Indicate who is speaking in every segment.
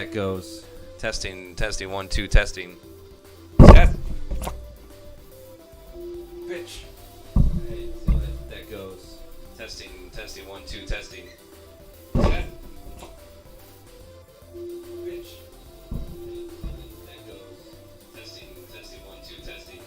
Speaker 1: that goes. Testing, testing, 1, 2, testing. Test. Fuck. Bitch. Alright, so that goes. Testing, testing, 1, 2, testing. Test. Fuck. Bitch. Alright, so that goes. Testing, testing, 1, 2, testing.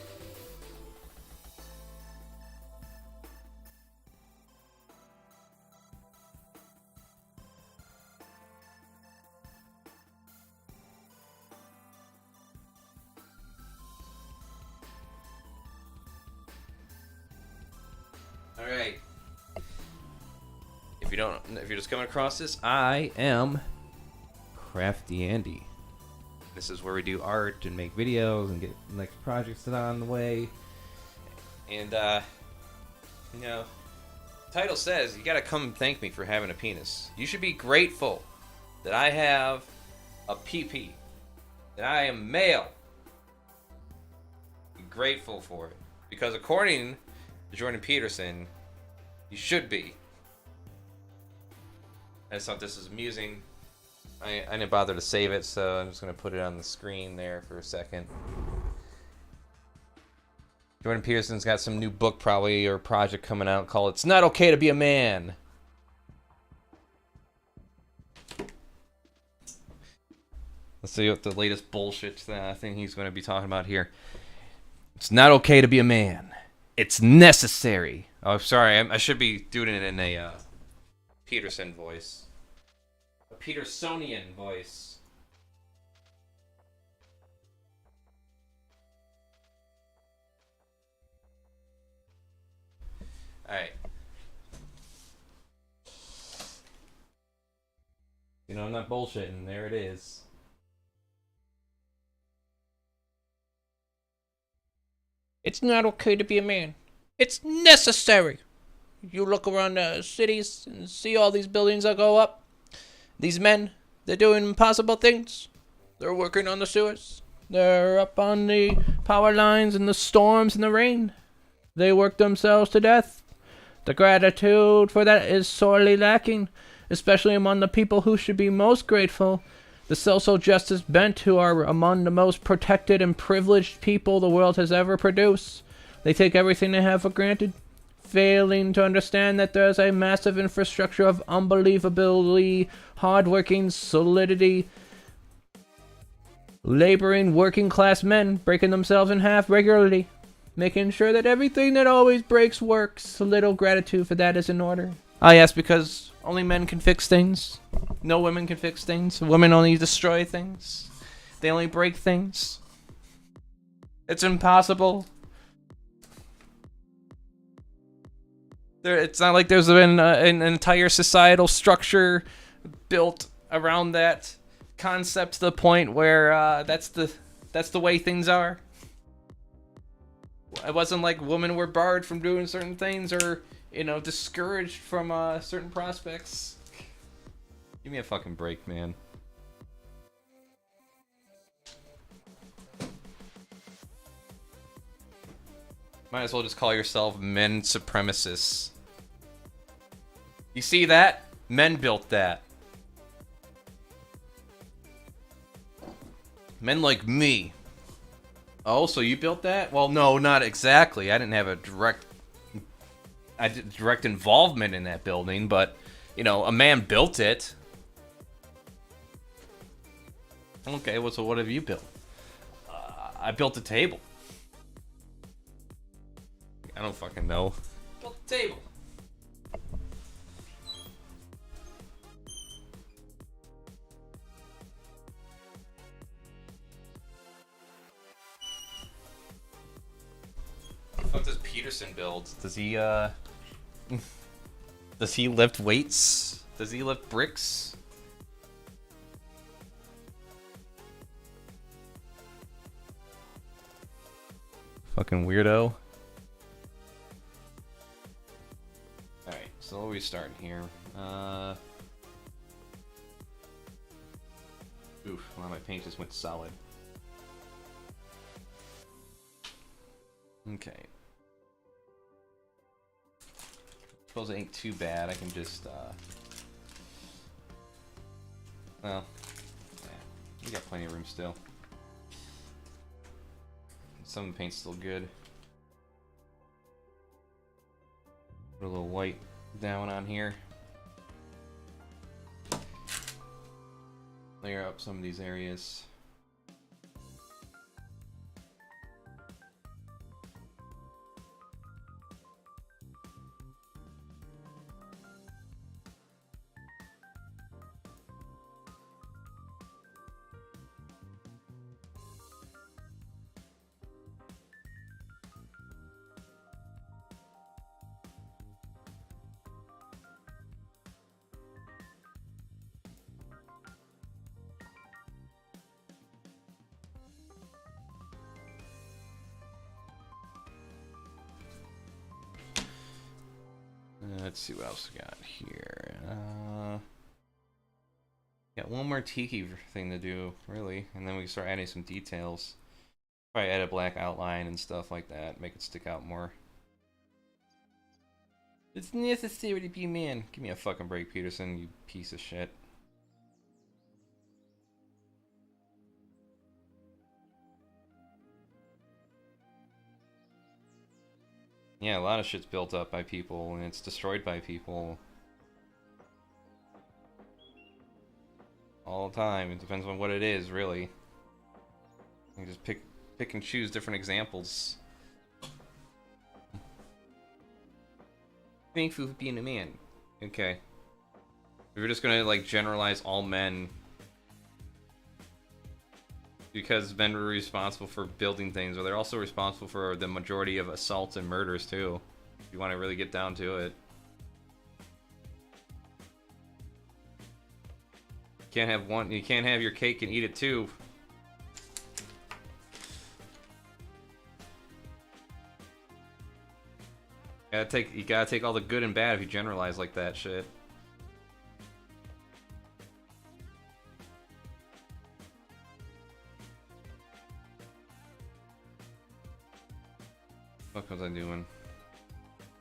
Speaker 1: Alright. If you're just coming across this, I am Crafty Andy. This is where we do art and make videos and get next projects on the way. And you know, the title says you gotta come thank me for having a penis. You should be grateful that I have a PP. That I am male. Be grateful for it. Because according to Jordan Peterson, you should be. I just thought this was amusing. I didn't bother to save it, so I'm just going to put it on the screen there for a second. Jordan Peterson's got some new book probably or project coming out called It's Not Okay to Be a Man. Let's see what the latest bullshit thing he's going to be talking about here. It's not okay to be a man. It's necessary. Oh, sorry. I should be doing it in a Peterson voice. A Petersonian voice. Alright. You know, I'm not bullshitting. There it is.
Speaker 2: It's not okay to be a man. It's necessary. You look around the cities and see all these buildings that go up. These men, they're doing impossible things. They're working on the sewers. They're up on the power lines in the storms and the rain. They work themselves to death. The gratitude for that is sorely lacking, especially among the people who should be most grateful. The social justice bent, who are among the most protected and privileged people the world has ever produced. They take everything they have for granted, failing to understand that there is a massive infrastructure of unbelievably hard-working solidity, laboring working-class men breaking themselves in half regularly, making sure that everything that always breaks works. A little gratitude for that is in order. I ask because only men can fix things. No women can fix things. Women only destroy things. They only break things. It's impossible. It's not like there's been an entire societal structure built around that concept to the point where that's the way things are. It wasn't like women were barred from doing certain things or, you know, discouraged from certain prospects. Give me a fucking break, man. Might as well just call yourself men supremacists. You see that? Men built that. Men like me. Oh, so you built that? Well, no, not exactly. I didn't have a direct involvement in that building, but, you know, a man built it. Okay, well, so what have you built? I built a table. I don't fucking know. Built a table. What does Peterson build? Does he does he lift weights? Does he lift bricks? Fucking weirdo. Alright, so what are we starting here? Oof, well, my paint just went solid. Okay. Suppose it ain't too bad. I can just, well, yeah.
Speaker 1: We got plenty of room still. Some of the paint's still good. Put a little white down on here. Layer up some of these areas. Let's see what else we got here. Got one more tiki thing to do, really, and then we can start adding some details. Probably add a black outline and stuff like that, make it stick out more. It's necessary to be a man. Give me a fucking break, Peterson, you piece of shit. Yeah, a lot of shit's built up by people, and it's destroyed by people. All the time. It depends on what it is, really. You just pick and choose different examples. Thankful for being a man. Okay. If we're just gonna, like, generalize all men, because men were responsible for building things, but they're also responsible for the majority of assaults and murders too, if you want to really get down to it. Can't have one. You can't have your cake and eat it too. You gotta take all the good and bad if you generalize like that shit. What was I doing?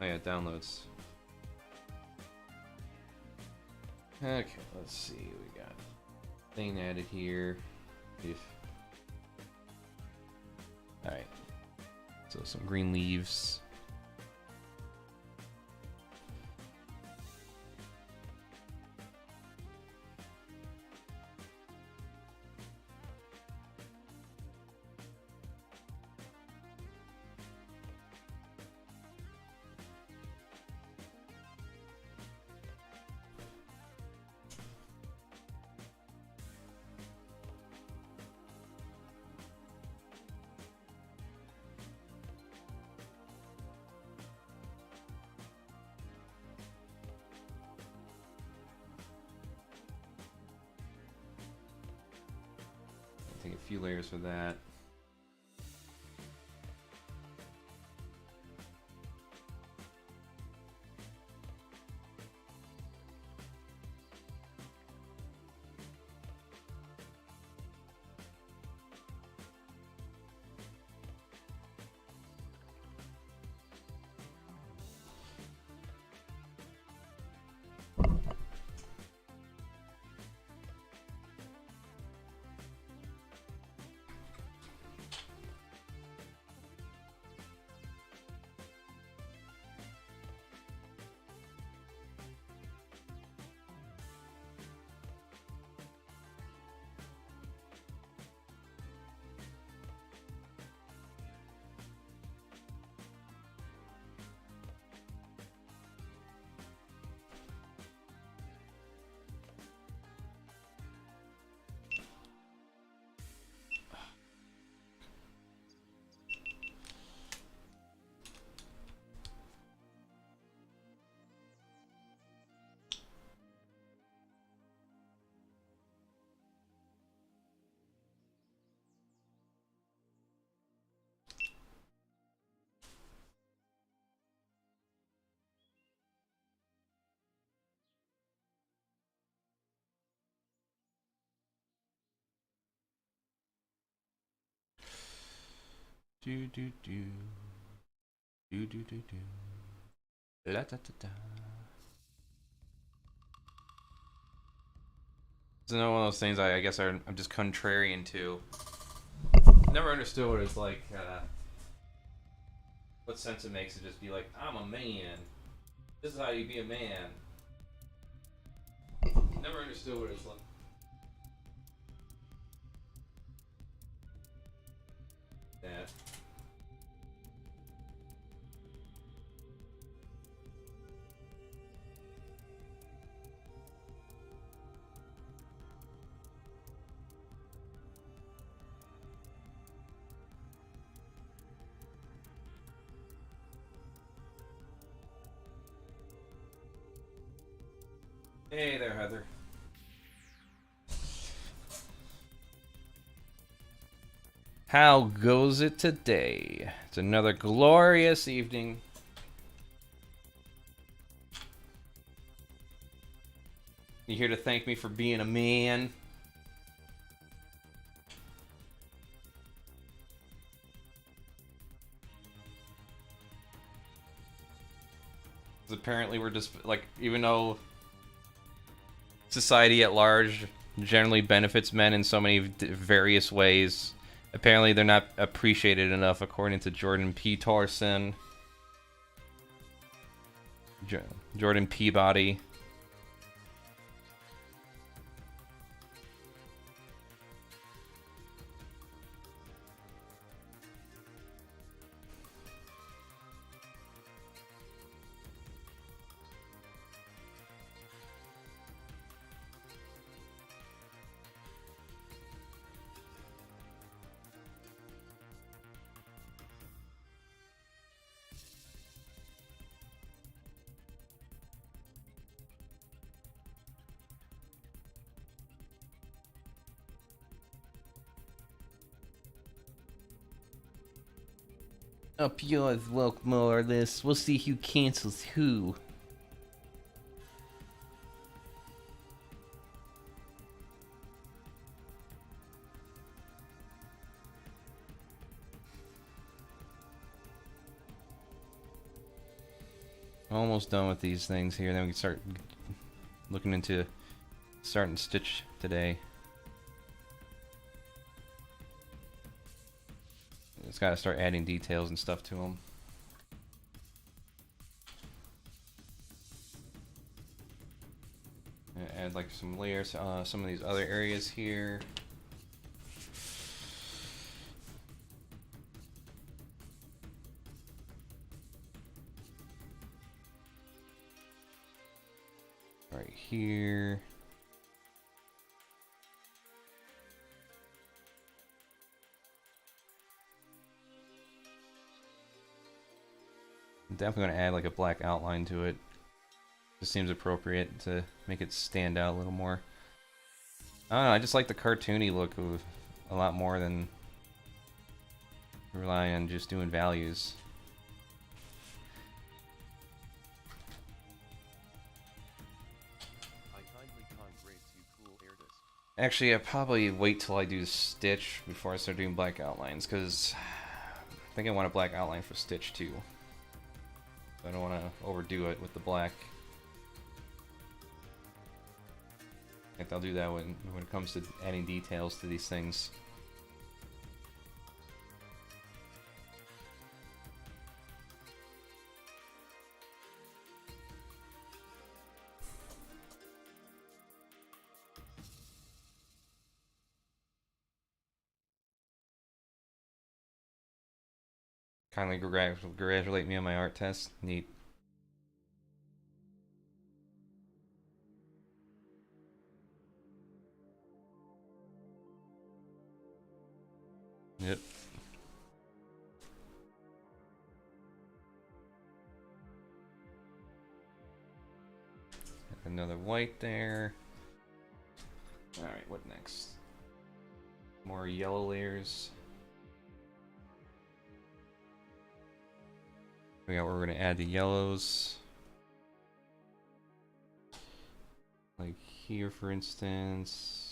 Speaker 1: Oh yeah, downloads. Okay, let's see. We got thing added here. Alright. So some green leaves. Take a few layers for that. Do do do. Do do do do. La da da da. It's another one of those things I guess I'm just contrarian to. Never understood what it's like, what sense it makes to just be like, I'm a man. This is how you be a man. Never understood what it's like. That. Hey there, Heather. How goes it today? It's another glorious evening. You here to thank me for being a man? Because apparently we're just, like, even though society at large generally benefits men in so many various ways, apparently they're not appreciated enough, according to Jordan Peterson. Jordan Peabody. Up yours, woke more or less. We'll see who cancels who. Almost done with these things here. Then we can start looking into starting stitch today. Just gotta start adding details and stuff to them. Add like some layers, some of these other areas here. Right here. I'm definitely gonna add like a black outline to it. Just seems appropriate to make it stand out a little more. I don't know, I just like the cartoony look of a lot more than relying on just doing values. Actually, I'll probably wait till I do Stitch before I start doing black outlines, because I think I want a black outline for Stitch too. I don't want to overdo it with the black. I think I'll do that when it comes to adding details to these things. Kindly congratulate me on my art test. Neat. Yep. Another white there. Alright, what next? More yellow layers. We got where we're gonna add the yellows. Like here, for instance.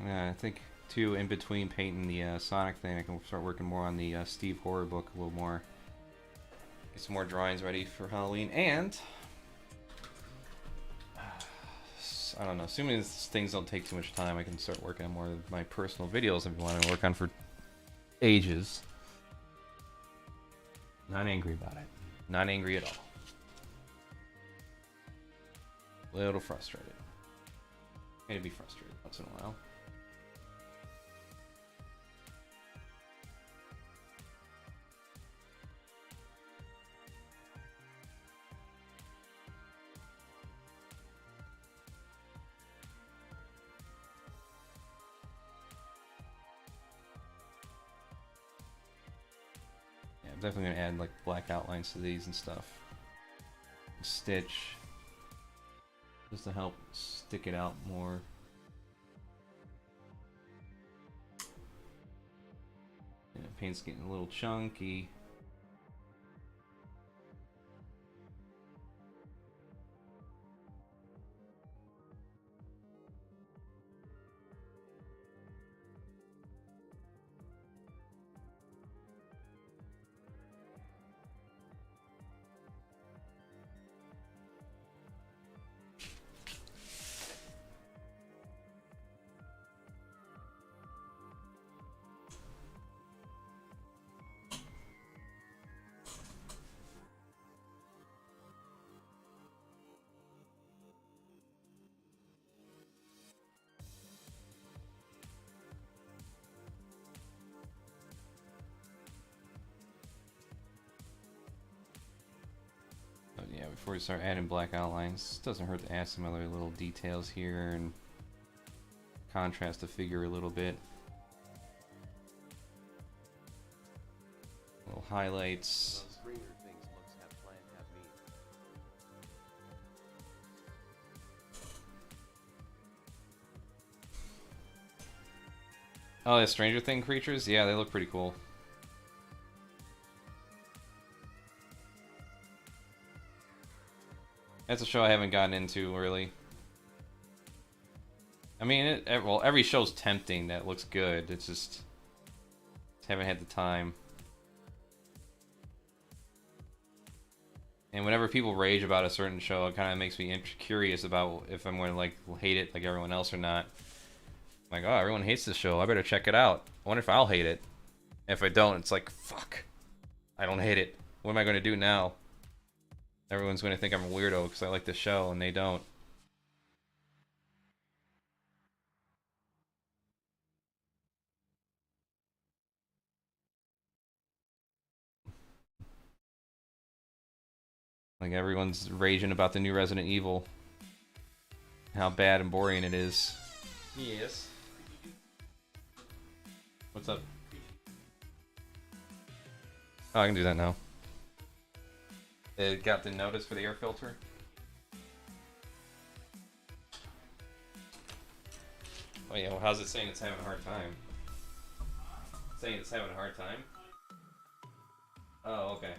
Speaker 1: Yeah, I think too. In between painting the Sonic thing, I can start working more on the Steve Horror book a little more. Get some more drawings ready for Halloween, and I don't know. Assuming things don't take too much time, I can start working on more of my personal videos I've been wanting to work on for ages. Not angry about it. Not angry at all. A little frustrated. May be frustrated once in a while. Yeah, I'm definitely gonna add like black outlines to these and stuff. Stitch. Just to help stick it out more. Yeah, paint's getting a little chunky. Yeah, before we start adding black outlines, it doesn't hurt to add some other little details here and contrast the figure a little bit. Little highlights. Oh, the Stranger Thing creatures? Yeah, they look pretty cool. That's a show I haven't gotten into, really. I mean, well, every show's tempting that looks good. It's just haven't had the time. And whenever people rage about a certain show, it kind of makes me curious about if I'm going to like hate it like everyone else or not. Like, oh, everyone hates this show. I better check it out. I wonder if I'll hate it. If I don't, it's like, fuck. I don't hate it. What am I going to do now? Everyone's going to think I'm a weirdo because I like the show, and they don't. Like, everyone's raging about the new Resident Evil. How bad and boring it is. Yes. What's up? Oh, I can do that now. It got the notice for the air filter. Oh yeah, well, how's it saying it's having a hard time? It's saying it's having a hard time? Oh, okay.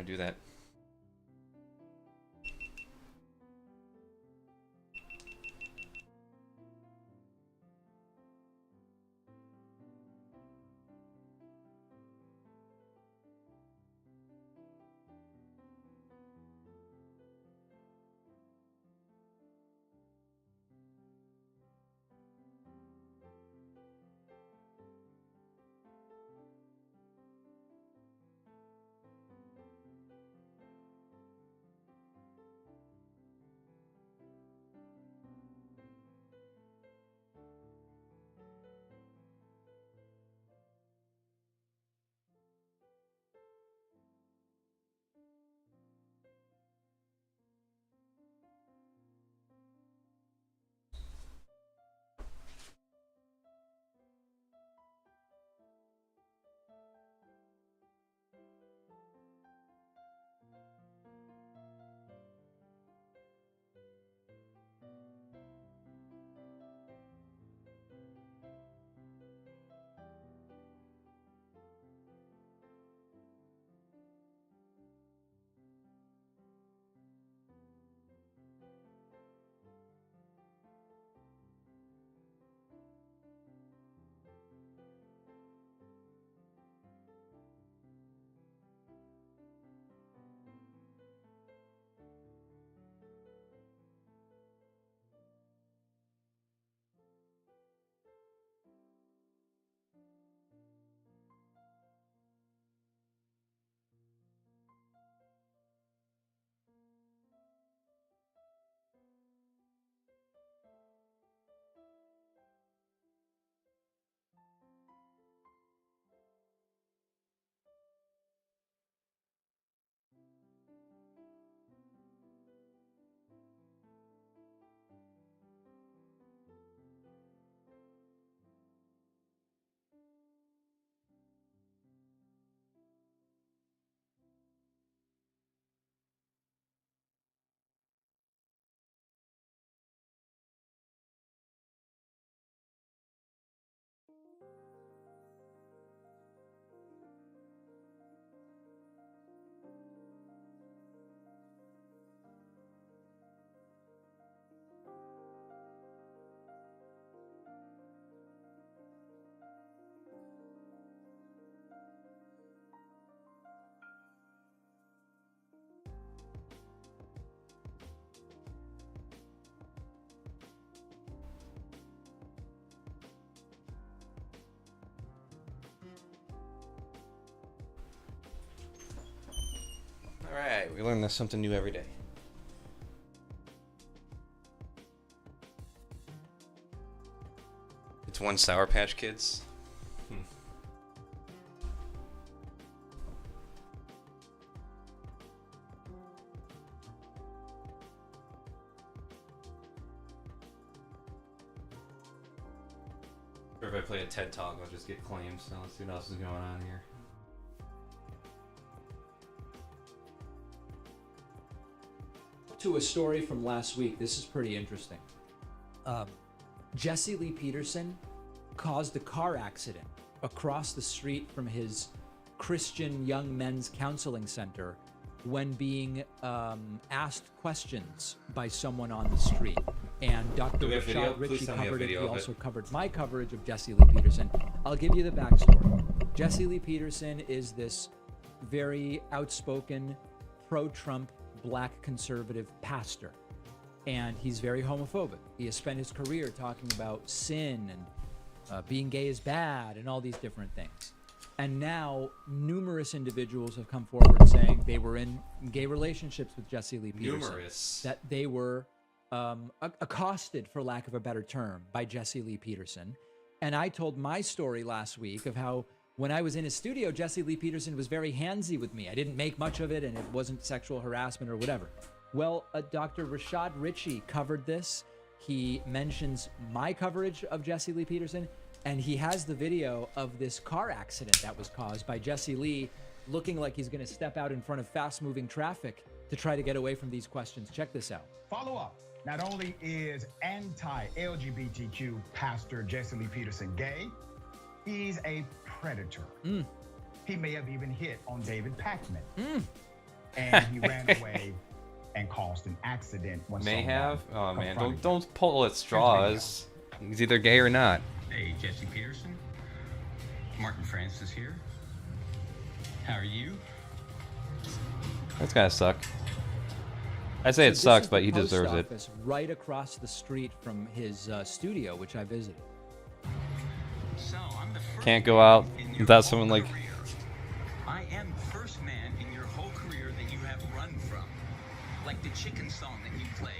Speaker 1: do that. Alright, we learn something new every day. It's one Sour Patch Kids. Or if I play a TED Talk, I'll just get claims. So let's see what else is going on here.
Speaker 3: To a story from last week. This is pretty interesting. Jesse Lee Peterson caused a car accident across the street from his Christian Young Men's Counseling Center when being asked questions by someone on the street. And Dr. Rashad Ritchie covered it. He also covered my coverage of Jesse Lee Peterson. I'll give you the backstory. Jesse Lee Peterson is this very outspoken, pro-Trump, black conservative pastor. And he's very homophobic. He has spent his career talking about sin and being gay is bad and all these different things. And now numerous individuals have come forward saying they were in gay relationships with Jesse Lee Peterson. That they were accosted, for lack of a better term, by Jesse Lee Peterson. And I told my story last week of how when I was in his studio, Jesse Lee Peterson was very handsy with me. I didn't make much of it, and it wasn't sexual harassment or whatever. Well, Dr. Rashad Ritchie covered this. He mentions my coverage of Jesse Lee Peterson, and he has the video of this car accident that was caused by Jesse Lee looking like he's going to step out in front of fast-moving traffic to try to get away from these questions. Check this out.
Speaker 4: Follow up. Not only is anti-LGBTQ pastor Jesse Lee Peterson gay, he's a predator. He may have even hit on David Pakman. and he ran away and caused an accident. When
Speaker 1: May
Speaker 4: someone
Speaker 1: have. Oh man,
Speaker 4: confronted him.
Speaker 1: don't pull at straws. He's either gay or not.
Speaker 5: Hey, Jesse Peterson. Martin Francis here. How are you?
Speaker 1: That's gotta suck. I say
Speaker 3: So
Speaker 1: it
Speaker 3: this
Speaker 1: sucks,
Speaker 3: is
Speaker 1: but
Speaker 3: the
Speaker 1: he
Speaker 3: post
Speaker 1: deserves it.
Speaker 3: office right across the street from his studio, which I visited.
Speaker 5: So, I'm the first
Speaker 1: Can't go
Speaker 5: man
Speaker 1: out
Speaker 5: in your
Speaker 1: without
Speaker 5: whole
Speaker 1: someone like.
Speaker 5: career. I am the first man in your whole career that you have run from. Like the chicken song that you play.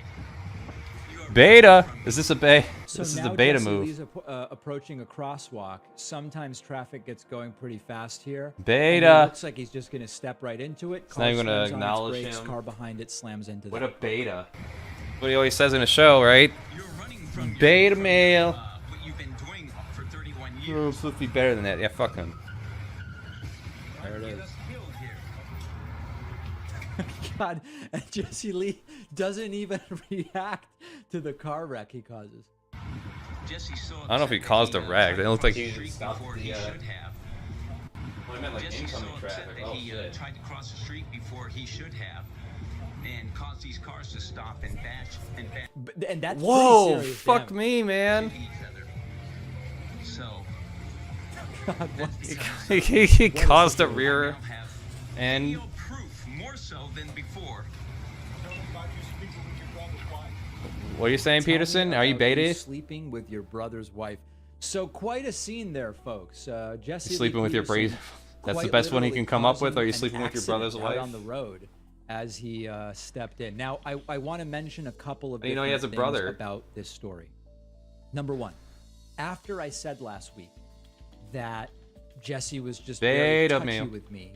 Speaker 5: You are
Speaker 1: Beta.
Speaker 5: running from
Speaker 1: Is this a beta?
Speaker 3: So
Speaker 1: This is
Speaker 3: now
Speaker 1: the beta
Speaker 3: Jesse
Speaker 1: move.
Speaker 3: Lee's approaching a crosswalk. Sometimes traffic gets going pretty fast here. and
Speaker 1: Beta.
Speaker 3: It looks like he's just going to step right into it.
Speaker 1: not even gonna
Speaker 3: slams on its
Speaker 1: acknowledge
Speaker 3: brakes,
Speaker 1: him.
Speaker 3: Car behind it slams into
Speaker 1: What
Speaker 3: that.
Speaker 1: a beta. What he always says in a show, right?
Speaker 5: You're running from your-
Speaker 1: Beta
Speaker 5: from
Speaker 1: male.
Speaker 5: what you've been doing for 31
Speaker 1: Oh,
Speaker 5: years.
Speaker 1: I'm supposed to be better than that. Yeah, fuck him.
Speaker 3: There it
Speaker 5: Get
Speaker 3: is.
Speaker 5: us killed here.
Speaker 3: God, and Jesse Lee doesn't even react to the car wreck he causes.
Speaker 5: Jesse so
Speaker 1: I don't know if he
Speaker 5: upset
Speaker 1: caused
Speaker 5: that
Speaker 1: a wreck.
Speaker 5: tried
Speaker 1: It
Speaker 5: to
Speaker 1: looked like
Speaker 5: cross
Speaker 1: he
Speaker 5: the street
Speaker 1: stopped
Speaker 5: before
Speaker 1: the,
Speaker 5: he should have.
Speaker 1: Well, I meant like
Speaker 5: Jesse's so
Speaker 1: incoming
Speaker 5: upset
Speaker 1: traffic.
Speaker 5: that
Speaker 1: Oh
Speaker 5: he
Speaker 1: shit.
Speaker 5: tried to cross the street before he should have, and caused these cars to stop and bash
Speaker 3: And that's
Speaker 1: Whoa,
Speaker 3: pretty serious
Speaker 1: fuck
Speaker 3: damage.
Speaker 1: me, man.
Speaker 5: into each other. So
Speaker 3: God, what-
Speaker 5: that's because
Speaker 1: He caused a
Speaker 5: I
Speaker 1: rear
Speaker 5: now have
Speaker 1: and
Speaker 5: video proof more so than before.
Speaker 1: what are you saying,
Speaker 3: Tell me
Speaker 1: Peterson? Are you
Speaker 3: about
Speaker 1: beta?
Speaker 3: sleeping with your brother's wife. So quite a scene there, folks. Jesse Lee
Speaker 1: Sleeping with your
Speaker 3: Peterson
Speaker 1: brother. That's the
Speaker 3: quite
Speaker 1: best one he
Speaker 3: literally
Speaker 1: can come up with.
Speaker 3: causing
Speaker 1: Are you
Speaker 3: an
Speaker 1: sleeping with your
Speaker 3: accident
Speaker 1: brother's
Speaker 3: out
Speaker 1: wife?
Speaker 3: on the road as he stepped in. Now, I want to mention a couple of
Speaker 1: You know he has a
Speaker 3: different things
Speaker 1: brother.
Speaker 3: about this story. Number one, after I said last week that Jesse was just very
Speaker 1: Beta
Speaker 3: touchy
Speaker 1: male.
Speaker 3: with me,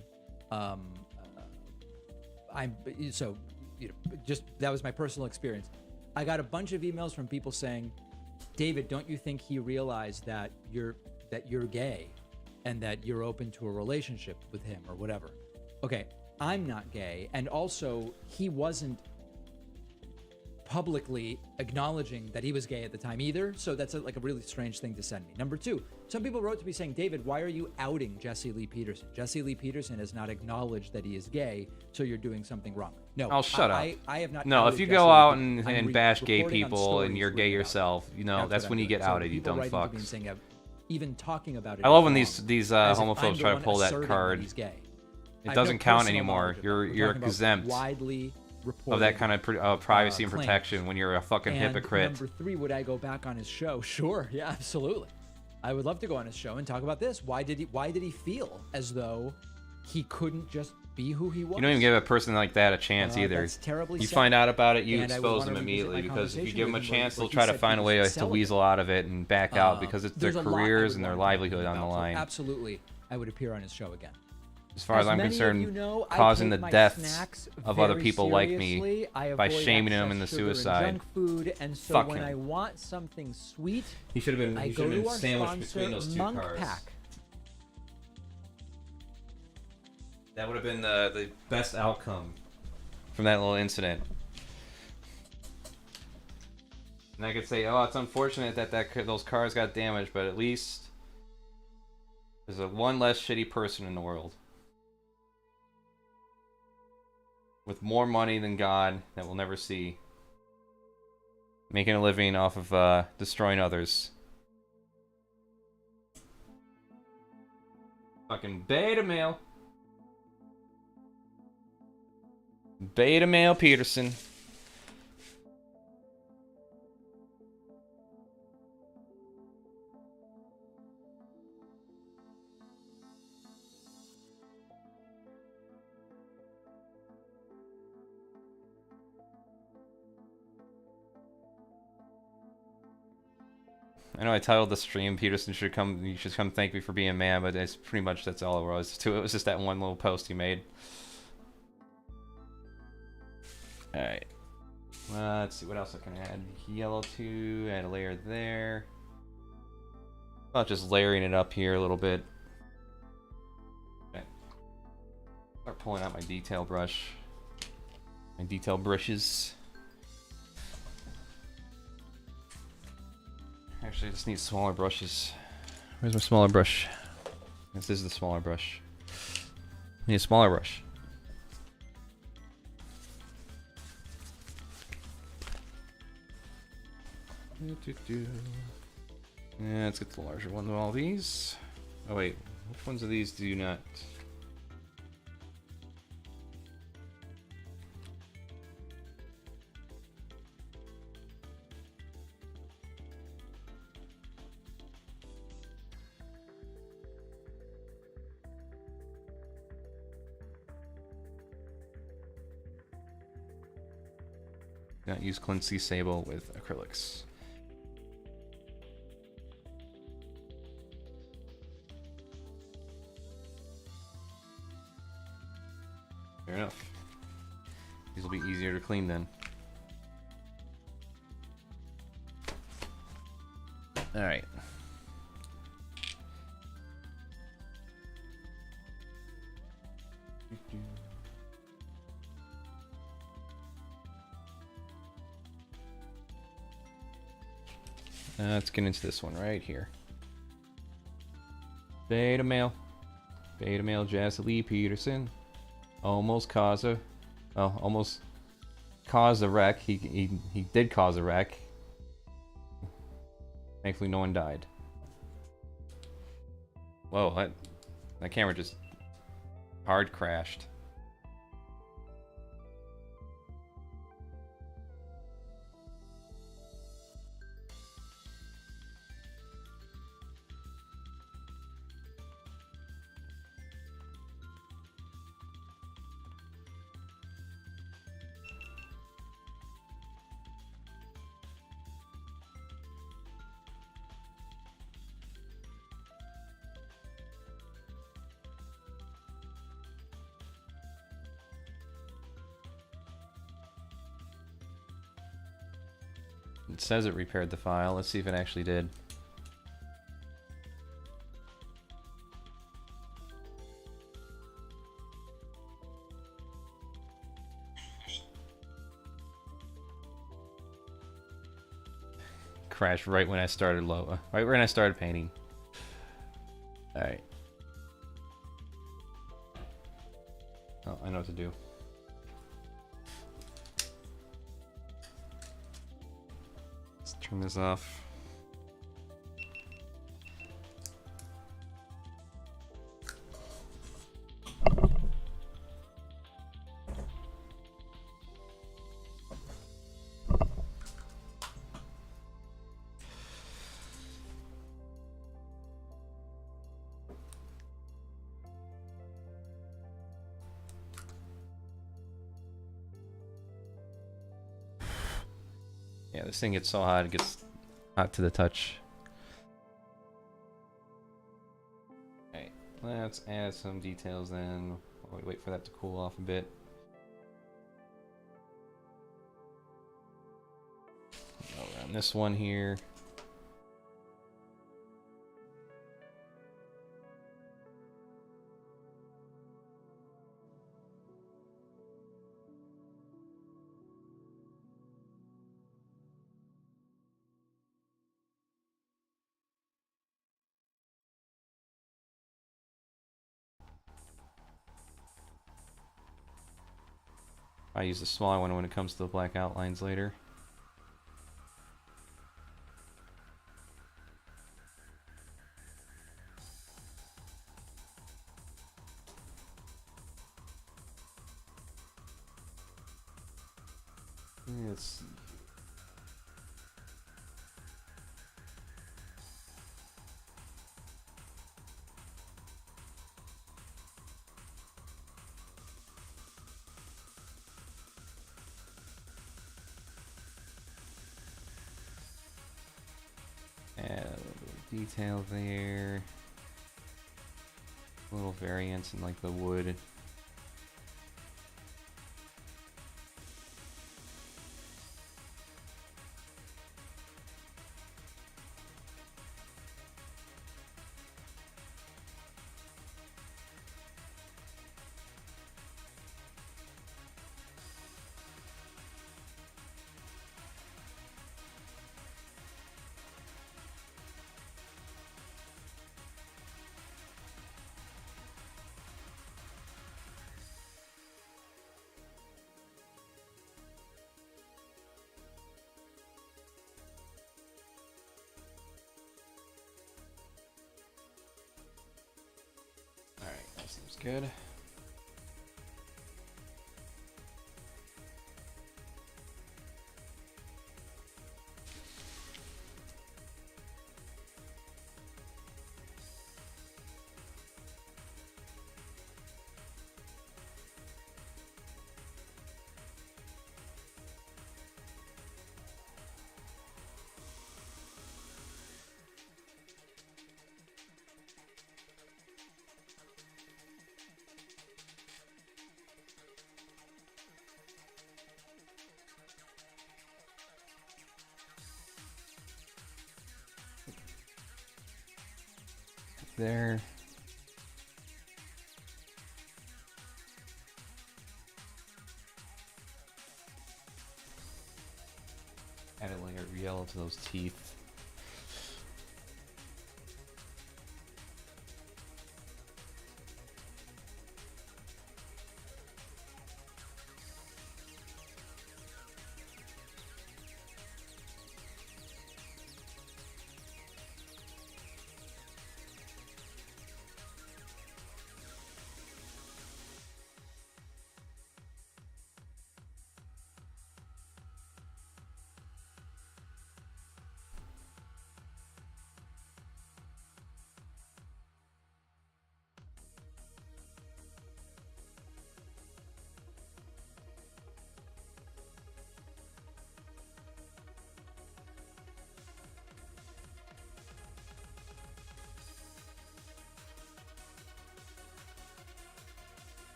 Speaker 3: I'm so just that was my personal experience. I got a bunch of emails from people saying, David, don't you think he realized that you're gay and that you're open to a relationship with him or whatever? Okay, I'm not gay, and also he wasn't publicly acknowledging that he was gay at the time either, so that's like a really strange thing to send me. Number two, some people wrote to me saying, David, why are you outing Jesse Lee Peterson? Jesse Lee Peterson has not acknowledged that he is gay, so you're doing something wrong. No,
Speaker 1: Oh, shut up.
Speaker 3: I have not.
Speaker 1: No,
Speaker 3: outed
Speaker 1: if you
Speaker 3: Jesse
Speaker 1: go
Speaker 3: Lee
Speaker 1: out
Speaker 3: Peterson. I'm
Speaker 1: and bash gay
Speaker 3: reporting on
Speaker 1: people and
Speaker 3: stories
Speaker 1: you're
Speaker 3: written
Speaker 1: gay
Speaker 3: about it.
Speaker 1: yourself, you know, that's
Speaker 3: what
Speaker 1: when
Speaker 3: I'm
Speaker 1: you
Speaker 3: doing.
Speaker 1: get
Speaker 3: So
Speaker 1: outed, you
Speaker 3: people
Speaker 1: dumb
Speaker 3: writing to me and
Speaker 1: fucks.
Speaker 3: saying, even talking about it.
Speaker 1: I love
Speaker 3: is
Speaker 1: when
Speaker 3: wrong,
Speaker 1: these
Speaker 3: as if I'm
Speaker 1: homophobes
Speaker 3: the
Speaker 1: try to
Speaker 3: one
Speaker 1: pull that
Speaker 3: asserting
Speaker 1: card.
Speaker 3: he's gay.
Speaker 1: It
Speaker 3: I have
Speaker 1: doesn't
Speaker 3: no
Speaker 1: count
Speaker 3: personal
Speaker 1: anymore.
Speaker 3: knowledge of it.
Speaker 1: You're
Speaker 3: We're talking about
Speaker 1: exempt
Speaker 3: widely reported
Speaker 1: of that kind of privacy and
Speaker 3: claims.
Speaker 1: protection when you're a fucking
Speaker 3: And
Speaker 1: hypocrite.
Speaker 3: number three, would I go back on his show? Sure, yeah, absolutely. I would love to go on his show and talk about this. Why did he feel as though he couldn't just be who he was?
Speaker 1: You don't even give a person like that a chance either.
Speaker 3: That's terribly
Speaker 1: You
Speaker 3: sad.
Speaker 1: find out about it, you
Speaker 3: And I would
Speaker 1: expose
Speaker 3: wanna
Speaker 1: them
Speaker 3: revisit
Speaker 1: immediately
Speaker 3: my
Speaker 1: because if you
Speaker 3: conversation
Speaker 1: give them a
Speaker 3: with him where
Speaker 1: chance, they'll
Speaker 3: he
Speaker 1: try to
Speaker 3: said
Speaker 1: find a
Speaker 3: he
Speaker 1: way
Speaker 3: was
Speaker 1: to
Speaker 3: celibate.
Speaker 1: weasel out of it and back out because it's their
Speaker 3: There's a lot I
Speaker 1: careers
Speaker 3: would
Speaker 1: and their
Speaker 3: wanna talk to him
Speaker 1: livelihood on the
Speaker 3: about, so
Speaker 1: line.
Speaker 3: absolutely, I would appear on his show again.
Speaker 1: As far as I'm
Speaker 3: many of
Speaker 1: concerned,
Speaker 3: you know, I
Speaker 1: causing
Speaker 3: take
Speaker 1: the
Speaker 3: my
Speaker 1: deaths
Speaker 3: snacks
Speaker 1: of other
Speaker 3: very
Speaker 1: people like me
Speaker 3: seriously. I
Speaker 1: by
Speaker 3: avoid
Speaker 1: shaming them
Speaker 3: excess
Speaker 1: into
Speaker 3: sugar and
Speaker 1: suicide.
Speaker 3: Junk food, and so
Speaker 1: Fuck
Speaker 3: when
Speaker 1: him.
Speaker 3: I want something sweet,
Speaker 1: He should have
Speaker 3: I go to our sponsor, Monk Pack.
Speaker 1: That would have been the best outcome from that little incident. And I could say, oh, it's unfortunate that those cars got damaged, but at least there's one less shitty person in the world. With more money than God that we'll never see. Making a living off of destroying others. Fucking beta male. Beta male Peterson. I know I titled the stream Peterson should come. You should come thank me for being a man, but it's pretty much that's all it was to it. It was just that one little post he made. All right. Let's see what else I can add. Yellow to add a layer there. Not just layering it up here a little bit. Okay. Start pulling out my detail brush. My detail brushes. Actually, I just need smaller brushes. Where's my smaller brush? This is the smaller brush. I need a smaller brush. Yeah, let's get the larger one of all these. Oh wait, which ones of these do you not? Not use Quincy Sable with acrylics. Fair enough. These will be easier to clean then. Alright. Let's get into this one right here. Beta male. Beta male Jesse Peterson. Almost caused a wreck. He did cause a wreck. Thankfully no one died. Whoa, that camera just hard crashed. It says it repaired the file. Let's see if it actually did. Crashed right when I started right when I started painting. All right. Oh, I know what to do. Turn this off. Yeah, this thing gets so hot, it gets hot to the touch. Alright, let's add some details then while we wait for that to cool off a bit. Go around this one here. I use the smaller one when it comes to the black outlines later. Let's see. Add a little detail there. A little variance in like the wood. Seems good. There. Add a layer of yellow to those teeth.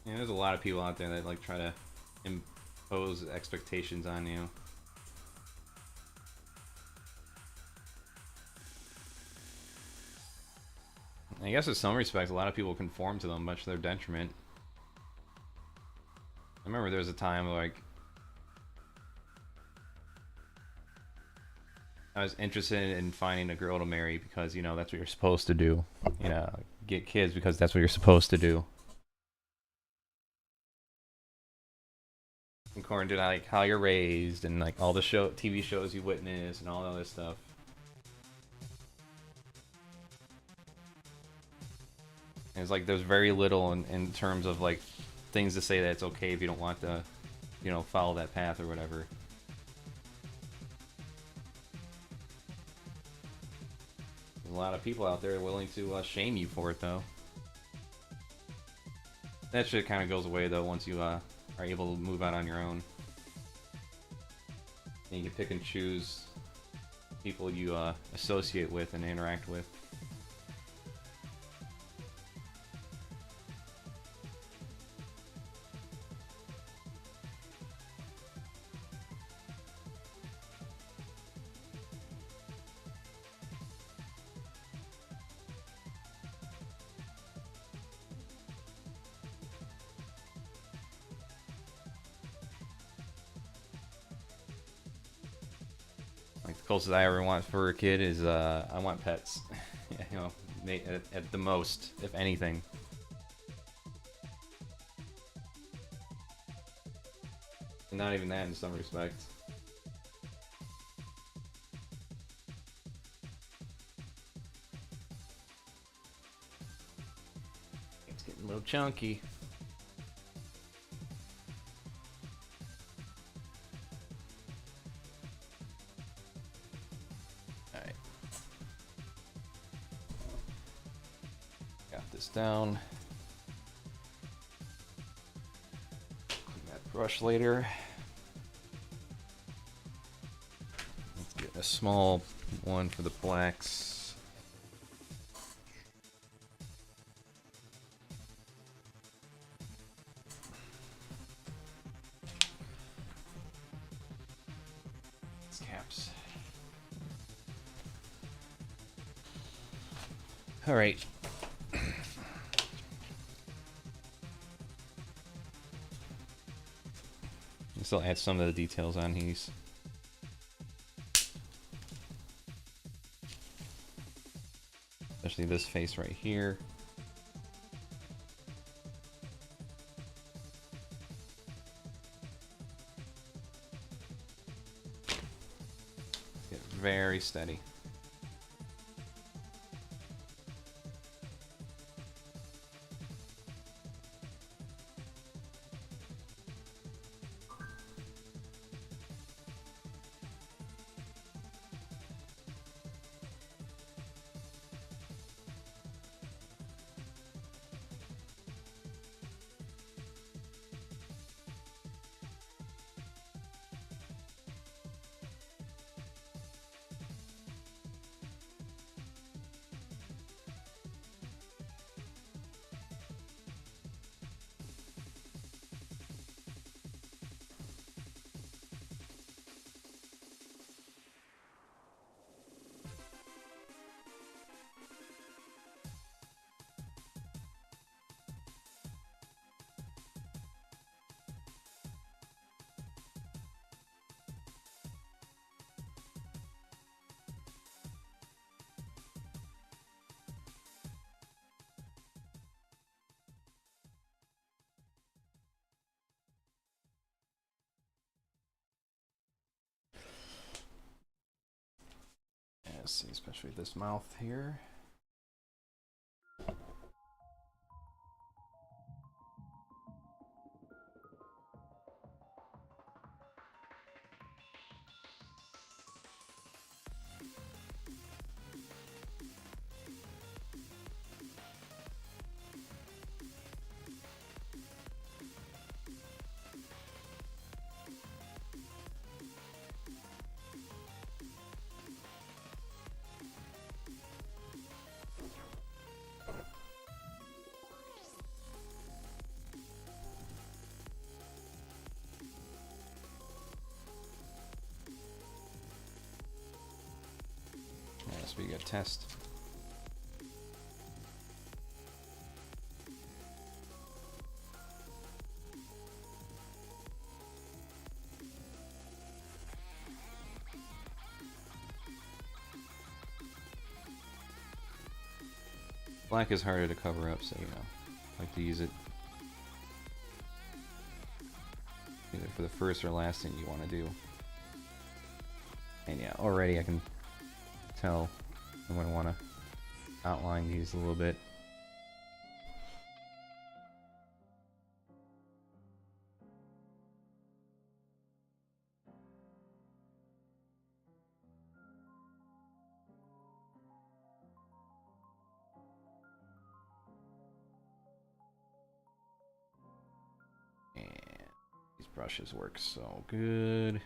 Speaker 1: Yeah, there's a lot of people out there that like try to impose expectations on you. I guess in some respects, a lot of people conform to them, much to their detriment. I remember there was a time like I was interested in finding a girl to marry because, you know, that's what you're supposed to do. You know, get kids because that's what you're supposed to do. According to like how you're raised and like all the TV shows you witness and all that other stuff. And it's like there's very little in terms of like things to say that it's okay if you don't want to, you know, follow that path or whatever. There's a lot of people out there willing to shame you for it, though. That shit kind of goes away though once you are able to move out on your own. And you can pick and choose people you associate with and interact with. closest I ever want for a kid is I want pets. You know, at the most, if anything. And not even that in some respects. It's getting a little chunky. Alright. Got this down. Brush later. Let's get a small one for the blacks. It's caps. All right. Still add some of the details on these. Especially this face right here. Get very steady. Let's see, especially this mouth here. This will be a good test. Black is harder to cover up, so you know, I like to use it either for the first or last thing you want to do. And yeah, already I can tell I'm going to want to outline these a little bit. And these brushes work so good.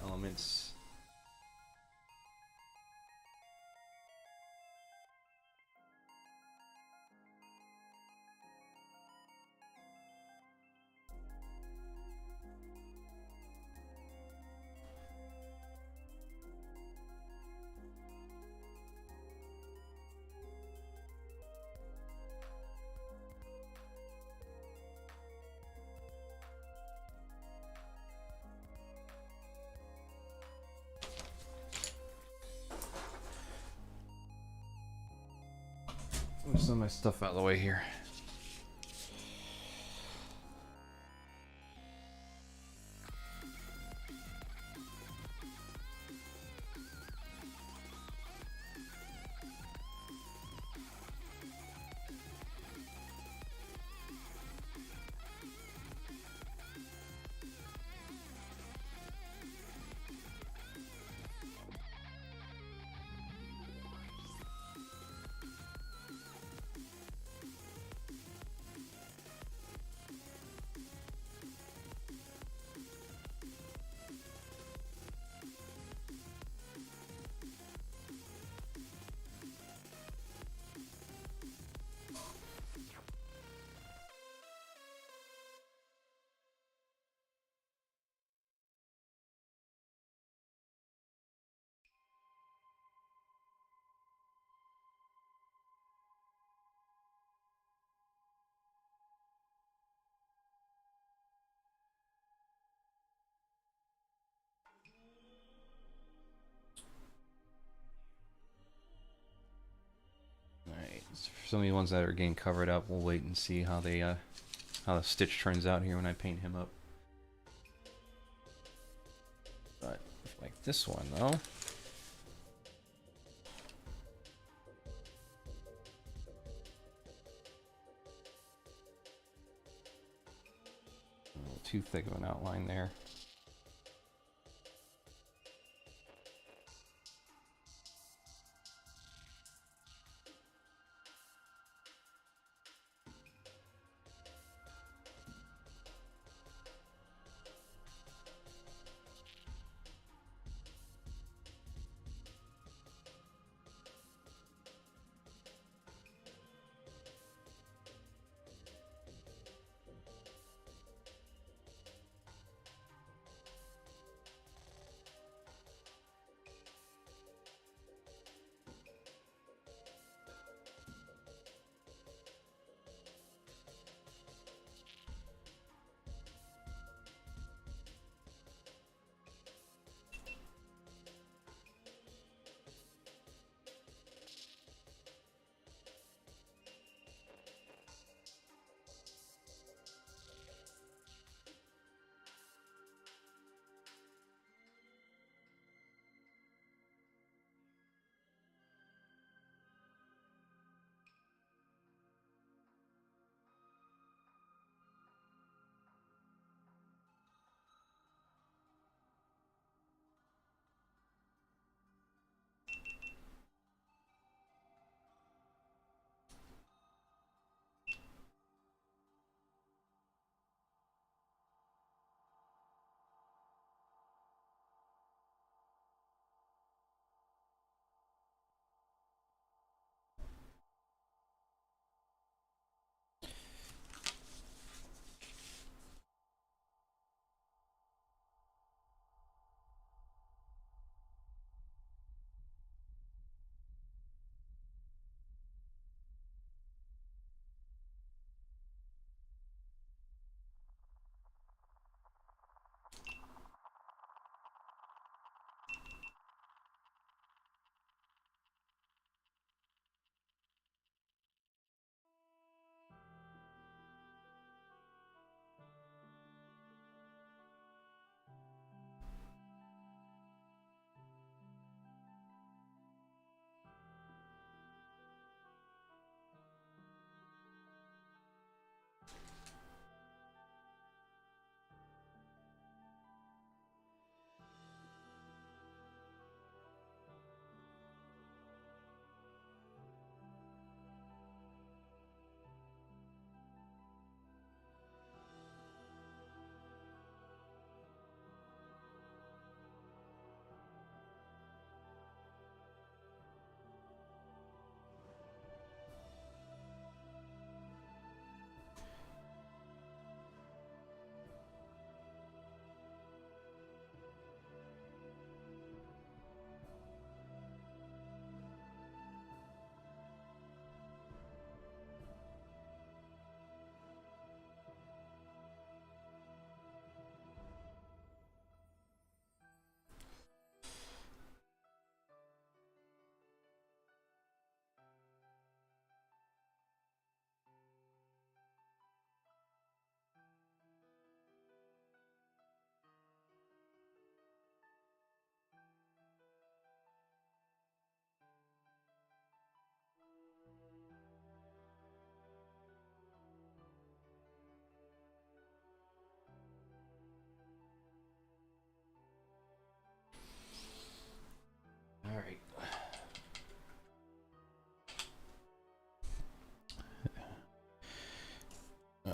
Speaker 1: Elements. Move some of my stuff out of the way here. Alright, so for some of the ones that are getting covered up, we'll wait and see how they how the stitch turns out here when I paint him up. But like this one though. A little too thick of an outline there.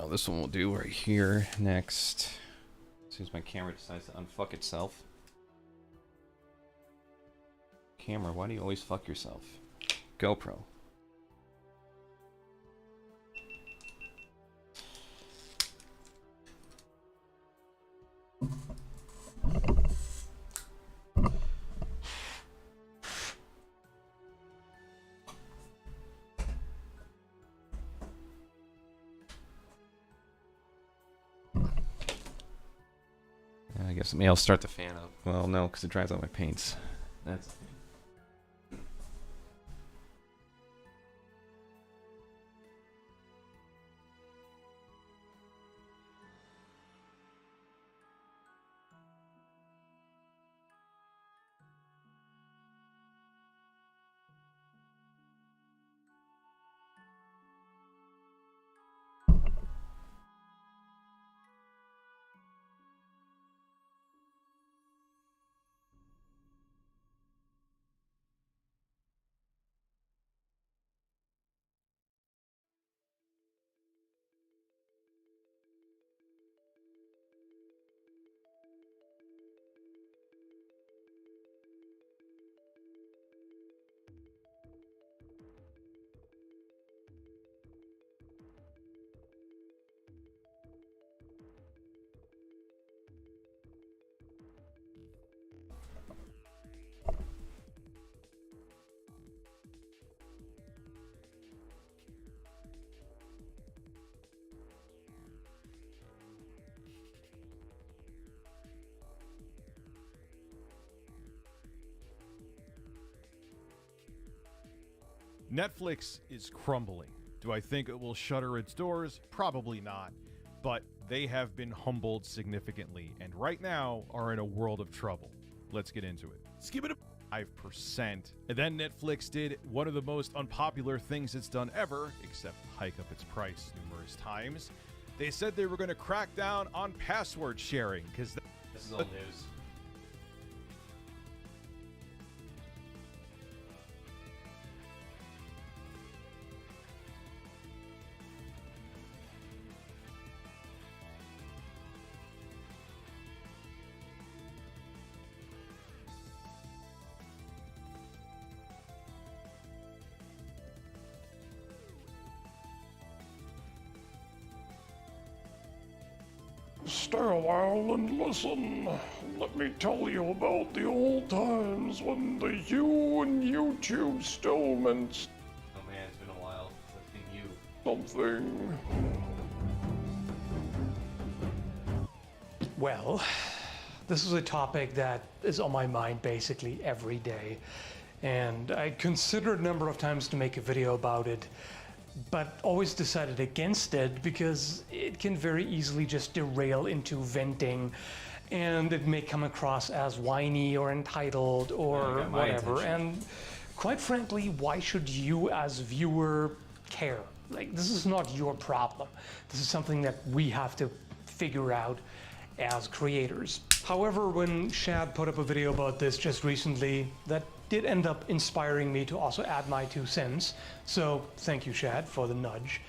Speaker 1: Oh, this one will do right here next. As soon as my camera decides to unfuck itself. Camera, why do you always fuck yourself? GoPro. I guess maybe I'll start the fan up. Well, no, because it dries out my paints. That's...
Speaker 6: Netflix is crumbling. Do I think it will shutter its doors? Probably not. But they have been humbled significantly, and right now are in a world of trouble. Let's get into it. Skip it 5%. And then Netflix did one of the most unpopular things it's done ever, except hike up its price numerous times. They said they were going to crack down on password sharing, because
Speaker 1: This is old news.
Speaker 7: Stay a while and listen. Let me tell you about the old times when the U and YouTube still meant
Speaker 1: Oh man, it's been a while. It's been you.
Speaker 7: something.
Speaker 8: Well, this is a topic that is on my mind basically every day, and I considered a number of times to make a video about it, but always decided against it because it can very easily just derail into venting, and it may come across as whiny or entitled or whatever. And quite frankly, why should you as viewer care? Like, this is not your problem. This is something that we have to figure out as creators. However, when Shad put up a video about this just recently, that did end up inspiring me to also add my 2 cents. So thank you, Shad, for the nudge.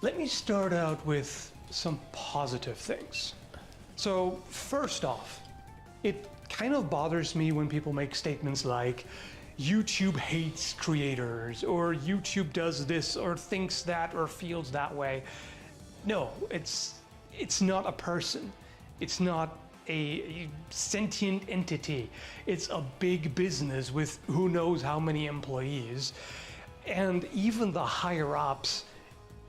Speaker 8: Let me start out with some positive things. So first off, it kind of bothers me when people make statements like, YouTube hates creators, or YouTube does this, or thinks that, or feels that way. No, it's not a person. It's not a sentient entity. It's a big business with who knows how many employees. And even the higher ups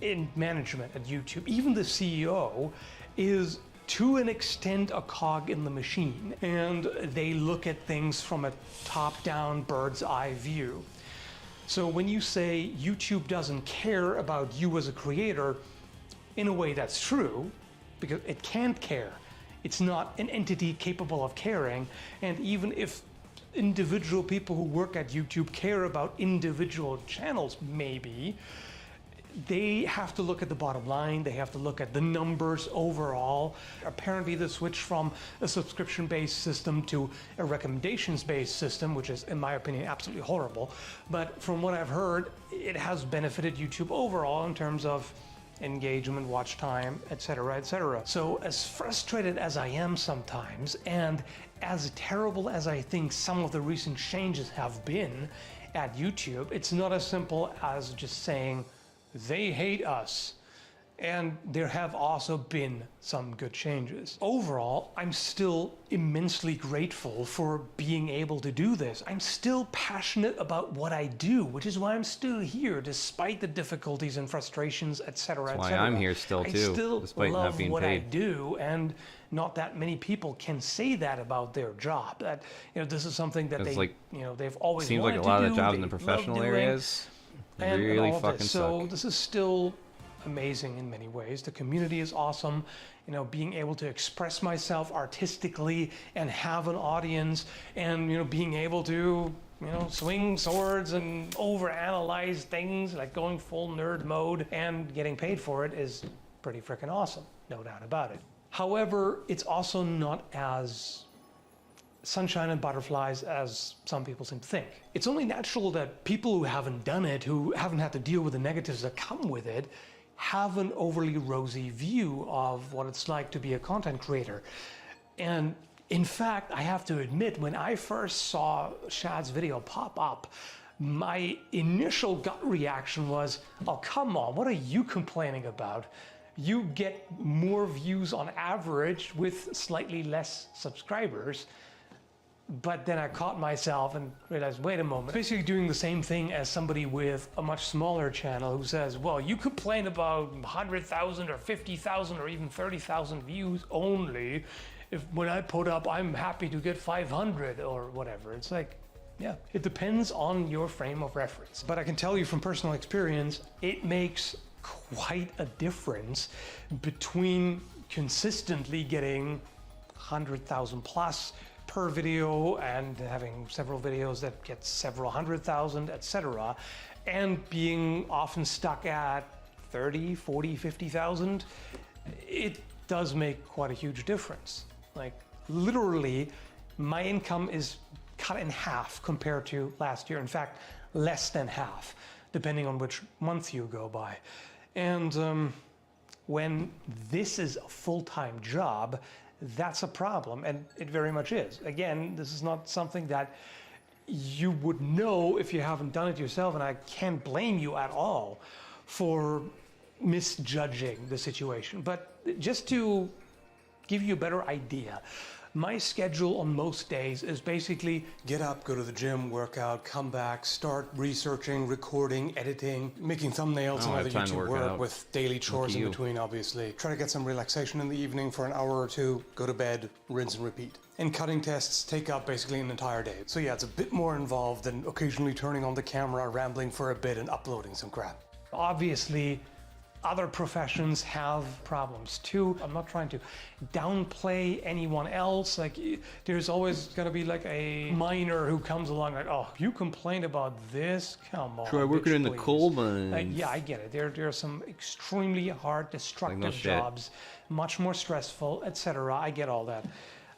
Speaker 8: in management at YouTube, even the CEO, is to an extent a cog in the machine. And they look at things from a top-down bird's eye view. So when you say YouTube doesn't care about you as a creator, in a way that's true, because it can't care. It's not an entity capable of caring, and even if individual people who work at YouTube care about individual channels, maybe, they have to look at the bottom line, they have to look at the numbers overall. Apparently the switch from a subscription-based system to a recommendations-based system, which is, in my opinion, absolutely horrible, but from what I've heard, it has benefited YouTube overall in terms of engagement, watch time, etc., etc. So as frustrated as I am sometimes, and as terrible as I think some of the recent changes have been at YouTube, it's not as simple as just saying they hate us. And there have also been some good changes. Overall, I'm still immensely grateful for being able to do this. I'm still passionate about what I do, which is why I'm still here, despite the difficulties and frustrations, etc.
Speaker 1: That's why I'm here still too,
Speaker 8: I still
Speaker 1: despite
Speaker 8: love
Speaker 1: not being
Speaker 8: what I
Speaker 1: paid.
Speaker 8: do, and not that many people can say that about their job. That this is something that
Speaker 1: It's
Speaker 8: they,
Speaker 1: like,
Speaker 8: they've always
Speaker 1: seems
Speaker 8: wanted
Speaker 1: like a lot
Speaker 8: to
Speaker 1: of the
Speaker 8: do,
Speaker 1: jobs in the
Speaker 8: they love
Speaker 1: professional
Speaker 8: doing,
Speaker 1: areas
Speaker 8: and
Speaker 1: really
Speaker 8: all of
Speaker 1: fucking
Speaker 8: this. So
Speaker 1: suck.
Speaker 8: this is still amazing in many ways. The community is awesome. Being able to express myself artistically and have an audience, and being able to swing swords and overanalyze things, like going full nerd mode, and getting paid for it is pretty freaking awesome, no doubt about it. However, it's also not as sunshine and butterflies as some people seem to think. It's only natural that people who haven't done it, who haven't had to deal with the negatives that come with it, have an overly rosy view of what it's like to be a content creator. And in fact, I have to admit, when I first saw Shad's video pop up, my initial gut reaction was, oh, come on, what are you complaining about? You get more views on average with slightly less subscribers. But then I caught myself and realized, wait a moment, basically doing the same thing as somebody with a much smaller channel who says, well, you complain about 100,000 or 50,000 or even 30,000 views only. If when I put up, I'm happy to get 500 or whatever. It's like, yeah, it depends on your frame of reference. But I can tell you from personal experience, it makes quite a difference between consistently getting 100,000 plus per video and having several videos that get several 100,000, etc., and being often stuck at 30, 40, 50,000. It does make quite a huge difference. Like, literally, my income is cut in half compared to last year. In fact, less than half, depending on which month you go by. And when this is a full-time job, that's a problem, and it very much is. Again, this is not something that you would know if you haven't done it yourself, and I can't blame you at all for misjudging the situation. But just to give you a better idea, my schedule on most days is basically get up, go to the gym, work out, come back, start researching, recording, editing, making thumbnails and other YouTube work with daily chores in between, obviously. Try to get some relaxation in the evening for an hour or two, go to bed, rinse and repeat. And cutting tests take up basically an entire day. So yeah, it's a bit more involved than occasionally turning on the camera, rambling for a bit and uploading some crap. Obviously, other professions have problems too. I'm not trying to downplay anyone else. Like, there's always gonna be like a miner who comes along like, oh, you complained about this? Come on.
Speaker 1: Try working in the coal mines.
Speaker 8: Yeah, I get it. There are some extremely hard, destructive jobs, much more stressful, etc. I get all that.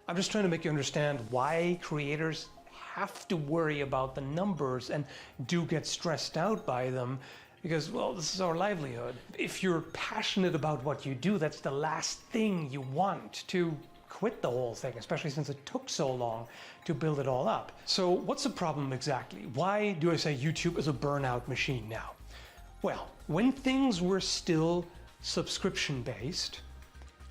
Speaker 8: I'm just trying to make you understand why creators have to worry about the numbers and do get stressed out by them. Because, well, this is our livelihood. If you're passionate about what you do, that's the last thing you want, to quit the whole thing, especially since it took so long to build it all up. So what's the problem exactly? Why do I say YouTube is a burnout machine now? Well, when things were still subscription-based,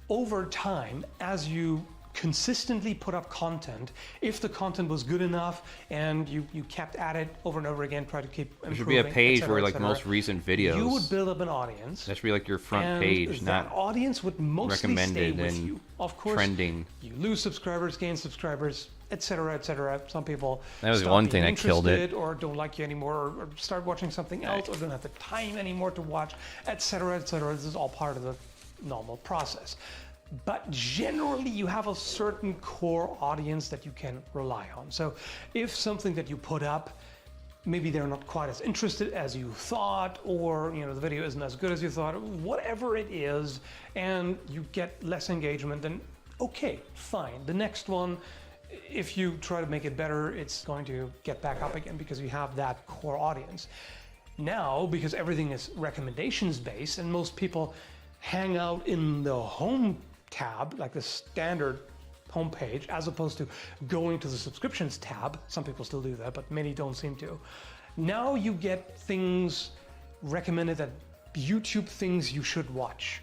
Speaker 8: over time, as you consistently put up content, if the content was good enough and you kept at it over and over again, try to keep improving.
Speaker 1: There should be a page where like most recent videos.
Speaker 8: You would build up an audience.
Speaker 1: That should be like your front page, not
Speaker 8: that audience would mostly stay with you. Of course,
Speaker 1: trending.
Speaker 8: You lose subscribers, gain subscribers, etc., etc. Some people
Speaker 1: that was one thing that killed it,
Speaker 8: or don't like you anymore, or start watching something else, or don't have the time anymore to watch, etc., etc. This is all part of the normal process. But generally, you have a certain core audience that you can rely on. So if something that you put up, maybe they're not quite as interested as you thought, or the video isn't as good as you thought, whatever it is, and you get less engagement, then okay, fine. The next one, if you try to make it better, it's going to get back up again because you have that core audience. Now, because everything is recommendations based and most people hang out in the home tab, like the standard homepage, as opposed to going to the subscriptions tab. Some people still do that, but many don't seem to. Now you get things recommended that YouTube things you should watch.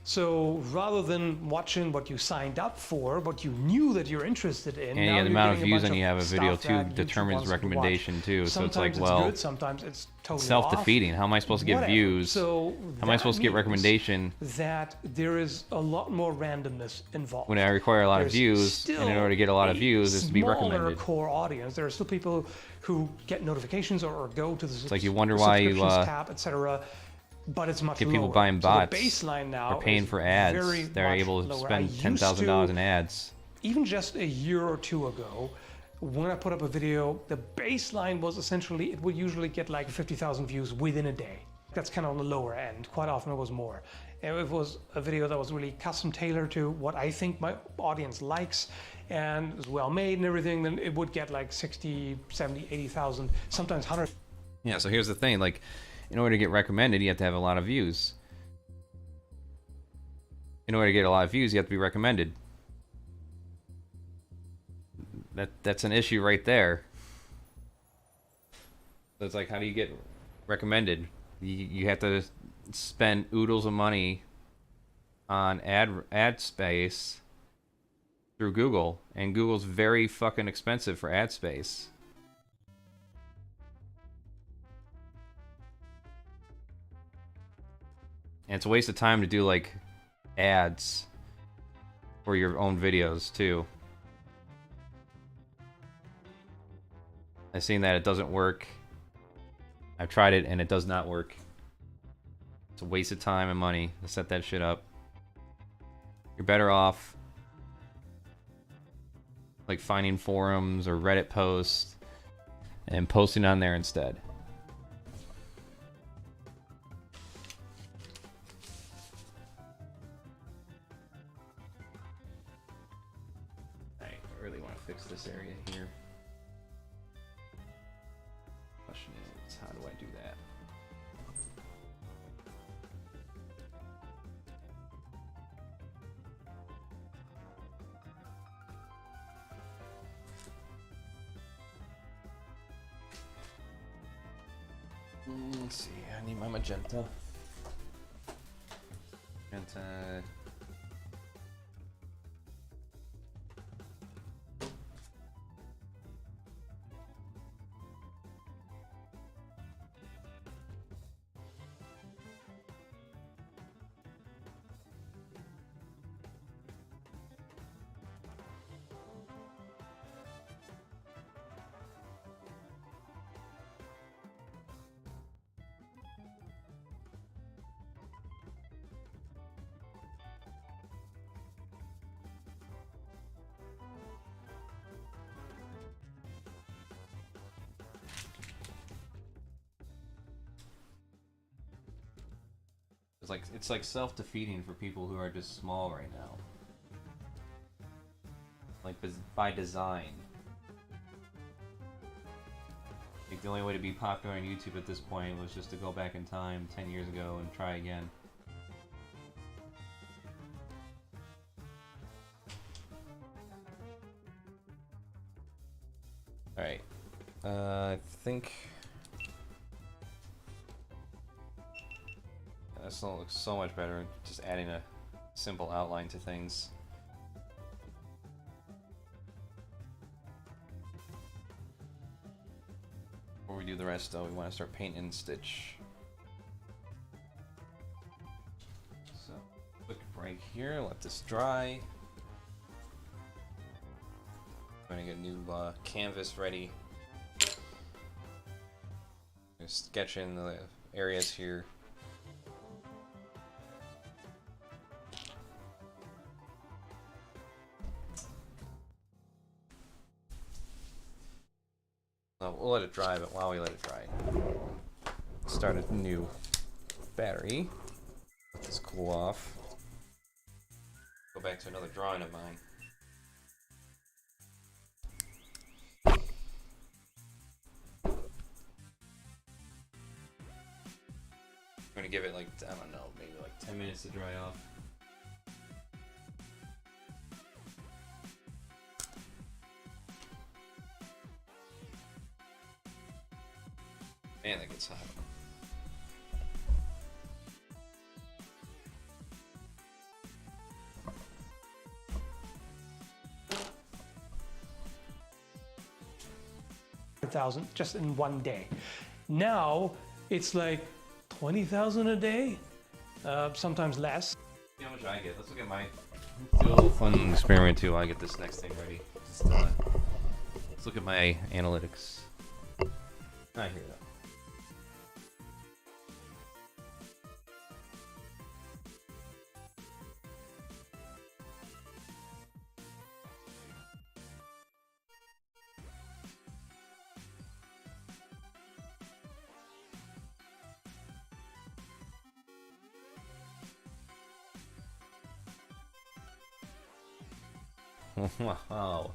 Speaker 8: So rather than watching what you signed up for, what you knew that you're interested in,
Speaker 1: And
Speaker 8: now
Speaker 1: yeah, the
Speaker 8: you're
Speaker 1: amount of
Speaker 8: getting a
Speaker 1: views
Speaker 8: bunch
Speaker 1: on you have a
Speaker 8: of
Speaker 1: video
Speaker 8: stuff
Speaker 1: too
Speaker 8: that YouTube
Speaker 1: determines
Speaker 8: wants you to watch.
Speaker 1: recommendation too. So it's like,
Speaker 8: Sometimes
Speaker 1: well,
Speaker 8: good, sometimes it's totally
Speaker 1: self-defeating.
Speaker 8: off.
Speaker 1: How am I supposed to get
Speaker 8: Whatever.
Speaker 1: views?
Speaker 8: So
Speaker 1: How am I supposed to get
Speaker 8: means
Speaker 1: recommendation
Speaker 8: that there is a lot more randomness involved.
Speaker 1: when I require a lot of
Speaker 8: There's
Speaker 1: views, and in
Speaker 8: still
Speaker 1: order to get a lot of views, is to be
Speaker 8: smaller
Speaker 1: recommended.
Speaker 8: core audience. There are still people who get notifications or go to the
Speaker 1: like you wonder why you,
Speaker 8: tab, etc. But it's much
Speaker 1: get
Speaker 8: lower.
Speaker 1: people buying bots
Speaker 8: So the baseline now
Speaker 1: or paying
Speaker 8: is
Speaker 1: for ads.
Speaker 8: very
Speaker 1: They're
Speaker 8: much
Speaker 1: able to
Speaker 8: lower.
Speaker 1: spend $10,000 in ads.
Speaker 8: Even just a year or two ago, when I put up a video, the baseline was essentially it would usually get like 50,000 views within a day. That's kind of on the lower end. Quite often it was more. And if it was a video that was really custom tailored to what I think my audience likes and is well made and everything, then it would get like 60, 70, 80,000, sometimes 100.
Speaker 1: Yeah, so here's the thing, like, in order to get recommended, you have to have a lot of views. In order to get a lot of views, you have to be recommended. That's an issue right there. So it's like, how do you get recommended? You have to spend oodles of money on ad space through Google, and Google's very fucking expensive for ad space. And it's a waste of time to do like ads for your own videos too. I've seen that it doesn't work. I've tried it and it does not work. It's a waste of time and money to set that shit up. You're better off like finding forums or Reddit posts and posting on there instead. I really want to fix this area here. Question is, how do I do that? Let's see, I need my magenta. Magenta. It's like self-defeating for people who are just small right now. Like by design. Like the only way to be popular on YouTube at this point was just to go back in time 10 years ago and try again. Alright. I think this one looks so much better, just adding a simple outline to things. Before we do the rest though, we want to start painting and stitch. So, quick break here, let this dry. I'm gonna get a new canvas ready. Just sketch in the areas here. We'll let it dry, but while we let it dry, start a new battery. Let this cool off. Go back to another drawing of mine. I'm gonna give it like, I don't know, maybe like 10 minutes to dry off. Man, that gets hot.
Speaker 8: $100,000 just in one day. Now it's like 20,000 a day, sometimes less.
Speaker 1: See how much I get. Let's look at my. Let's do a little fun experiment too while I get this next thing ready. Just, let's look at my analytics. I hear that. Wow.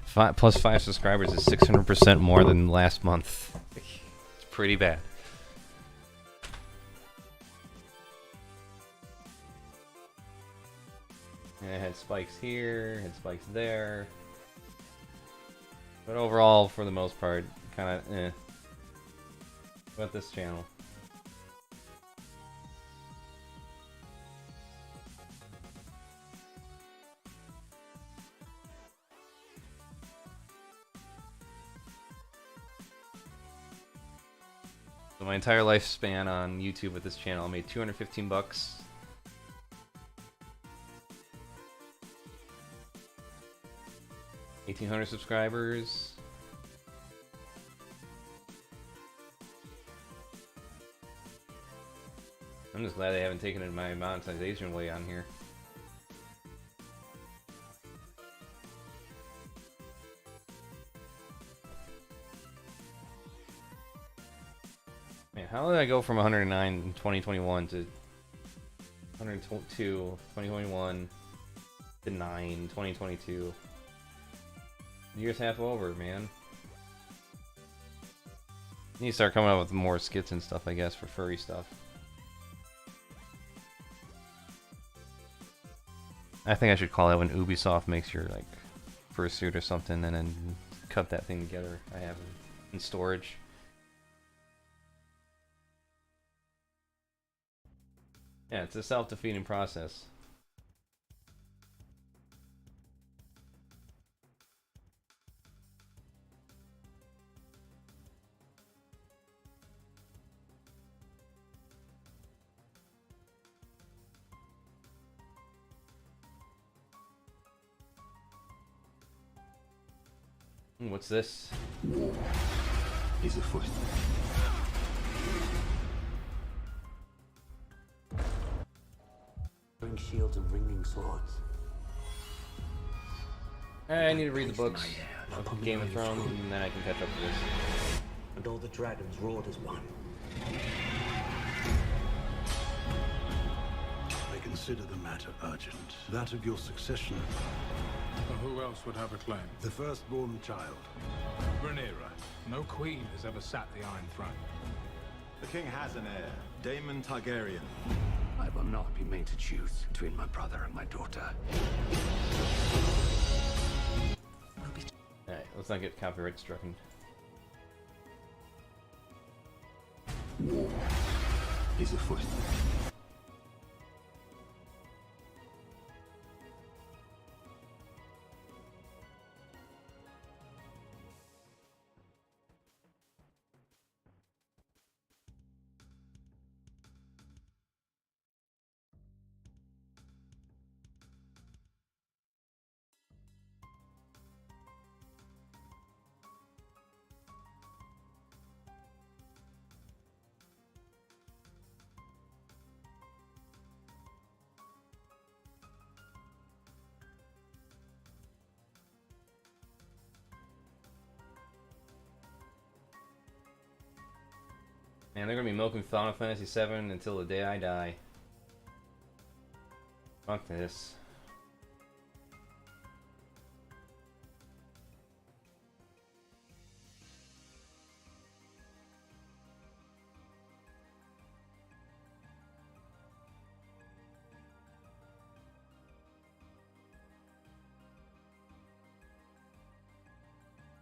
Speaker 1: 5 subscribers is 600% more than last month. It's pretty bad. And it had spikes here, had spikes there. But overall, for the most part, kind of eh. What about this channel? So my entire lifespan on YouTube with this channel, I made $215. 1,800 subscribers. I'm just glad they haven't taken it my monetization way on here. Man, how did I go from 109 in 2021 to 102 2021 to 9 2022? Year's half over, man. Need to start coming up with more skits and stuff, I guess, for furry stuff. I think I should call that when Ubisoft makes your like fursuit or something, and then cut that thing together. I have it in storage. Yeah, it's a self-defeating process. What's this?
Speaker 9: War is afoot. Shields and ringing swords.
Speaker 1: I need to read the books of Game of Thrones, and then I can catch up to this.
Speaker 9: And all the dragons roared as one. I consider the matter urgent. That of your succession.
Speaker 10: Well, who else would have a claim?
Speaker 9: The firstborn child.
Speaker 10: Rhaenyra. No queen has ever sat the Iron Throne.
Speaker 11: The king has an heir, Daemon Targaryen.
Speaker 9: I will not be made to choose between my brother and my daughter.
Speaker 1: Alright, let's not get copyright stricken.
Speaker 9: War is afoot.
Speaker 1: Man, they're gonna be milking Final Fantasy VII until the day I die. Fuck this.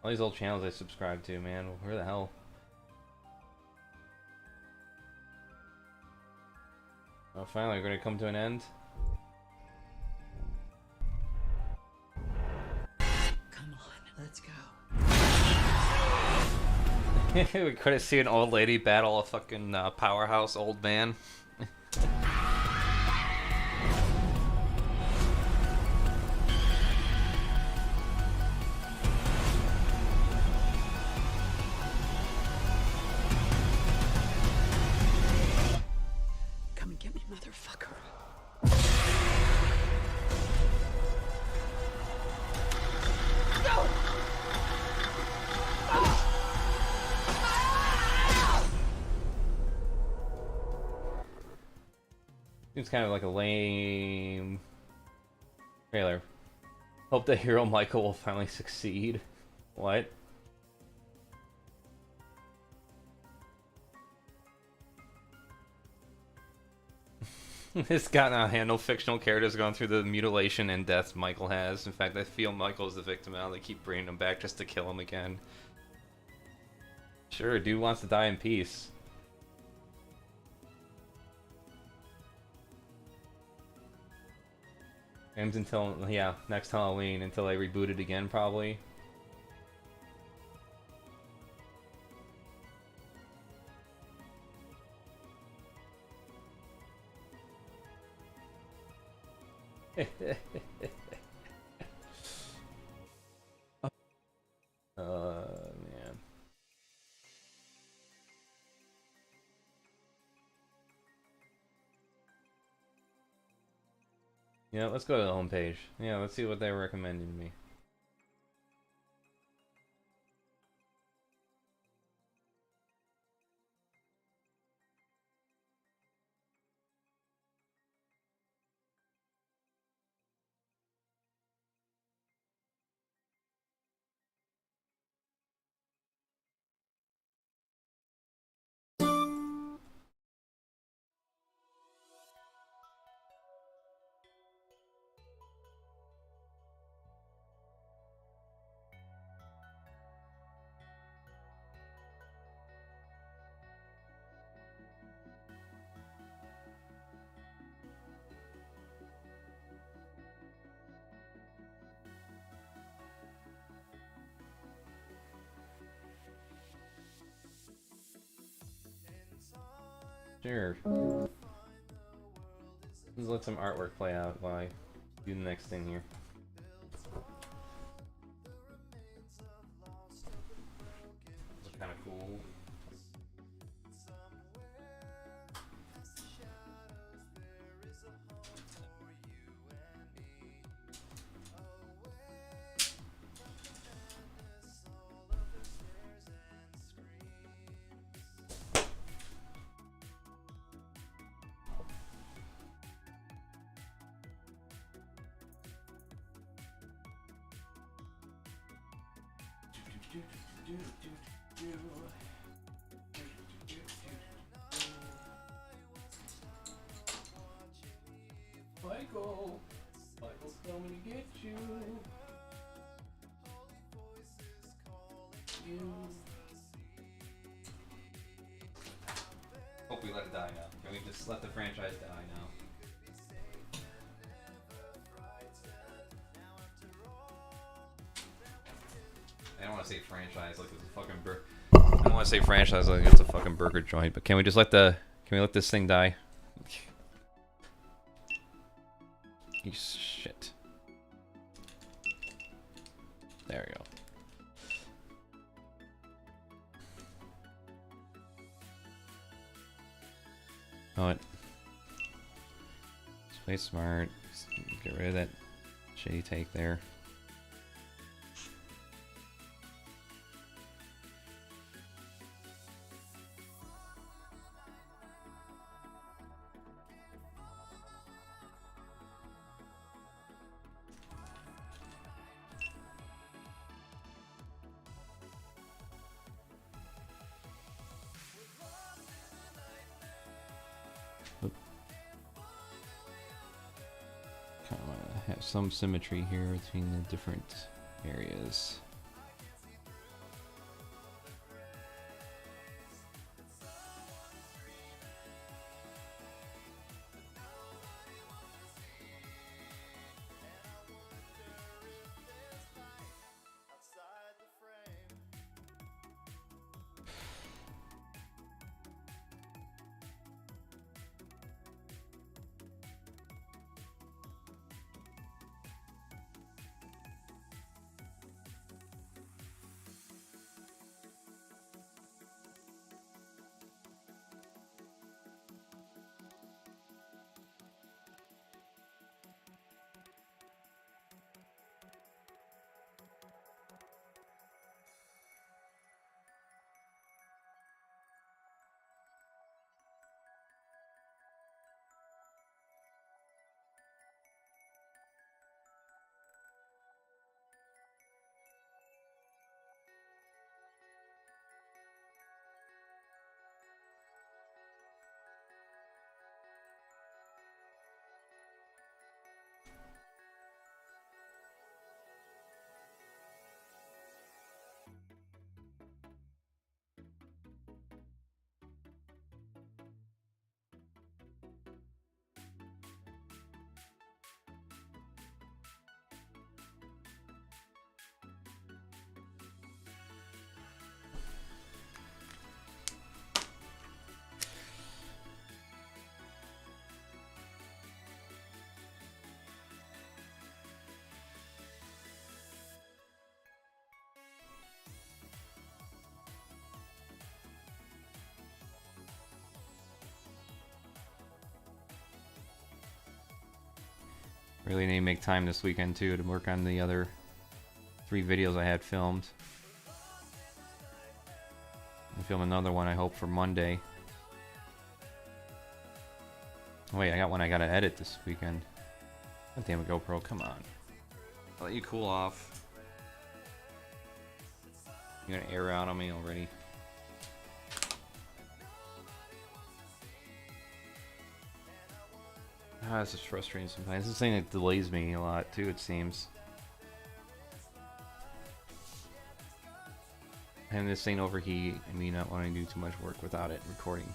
Speaker 1: All these old channels I subscribe to, man. Where the hell? Oh, finally, we're gonna come to an end.
Speaker 12: Come on, let's go.
Speaker 1: We couldn't see an old lady battle a fucking powerhouse old man.
Speaker 12: Come and get me, motherfucker.
Speaker 1: Seems kind of like a lame trailer. Hope the hero Michael will finally succeed. What? It's got to handle fictional characters going through the mutilation and death Michael has. In fact, I feel Michael's the victim now. They keep bringing him back just to kill him again. Sure, dude wants to die in peace. Ends until, yeah, next Halloween, until they reboot it again, probably. Man. Yeah, let's go to the homepage. Yeah, let's see what they're recommending me. Sure. Let's let some artwork play out while I do the next thing here. Looks kind of cool. Michael's coming to get you. Hope we let it die now. Can we just let the franchise die now? I don't want to say franchise like it's a fucking I don't want to say franchise like it's a fucking burger joint, but can we just let can we let this thing die? You shit. There we go. Oh, it. Just play smart. Just get rid of that shitty take there. Have some symmetry here between the different areas. Really need to make time this weekend too to work on the other 3 videos I had filmed. I'll film another one, I hope, for Monday. Oh, wait, I got one I gotta edit this weekend. God damn it, GoPro, come on. I'll let you cool off. You're gonna air out on me already. Ah, this is frustrating sometimes. This is thing that delays me a lot too, it seems. And this thing overheat and me not wanting to do too much work without it recording.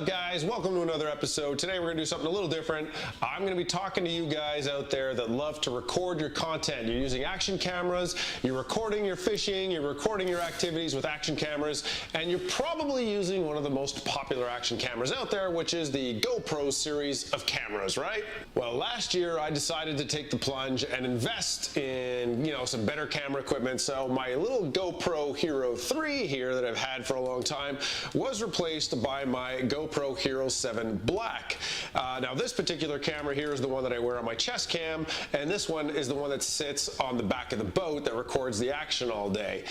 Speaker 13: Guys, welcome to another episode. Today we're going to do something a little different. I'm going to be talking to you guys out there that love to record your content. You're using action cameras, you're recording your fishing, you're recording your activities with action cameras, and you're probably using one of the most popular action cameras out there, which is the GoPro series of cameras, right? Well, last year I decided to take the plunge and invest in, some better camera equipment. So my little GoPro Hero 3 here that I've had for a long time was replaced by my GoPro Hero 7 Black. Now this particular camera here is the one that I wear on my chest cam, and this one is the one that sits on the back of the boat that records the action all day.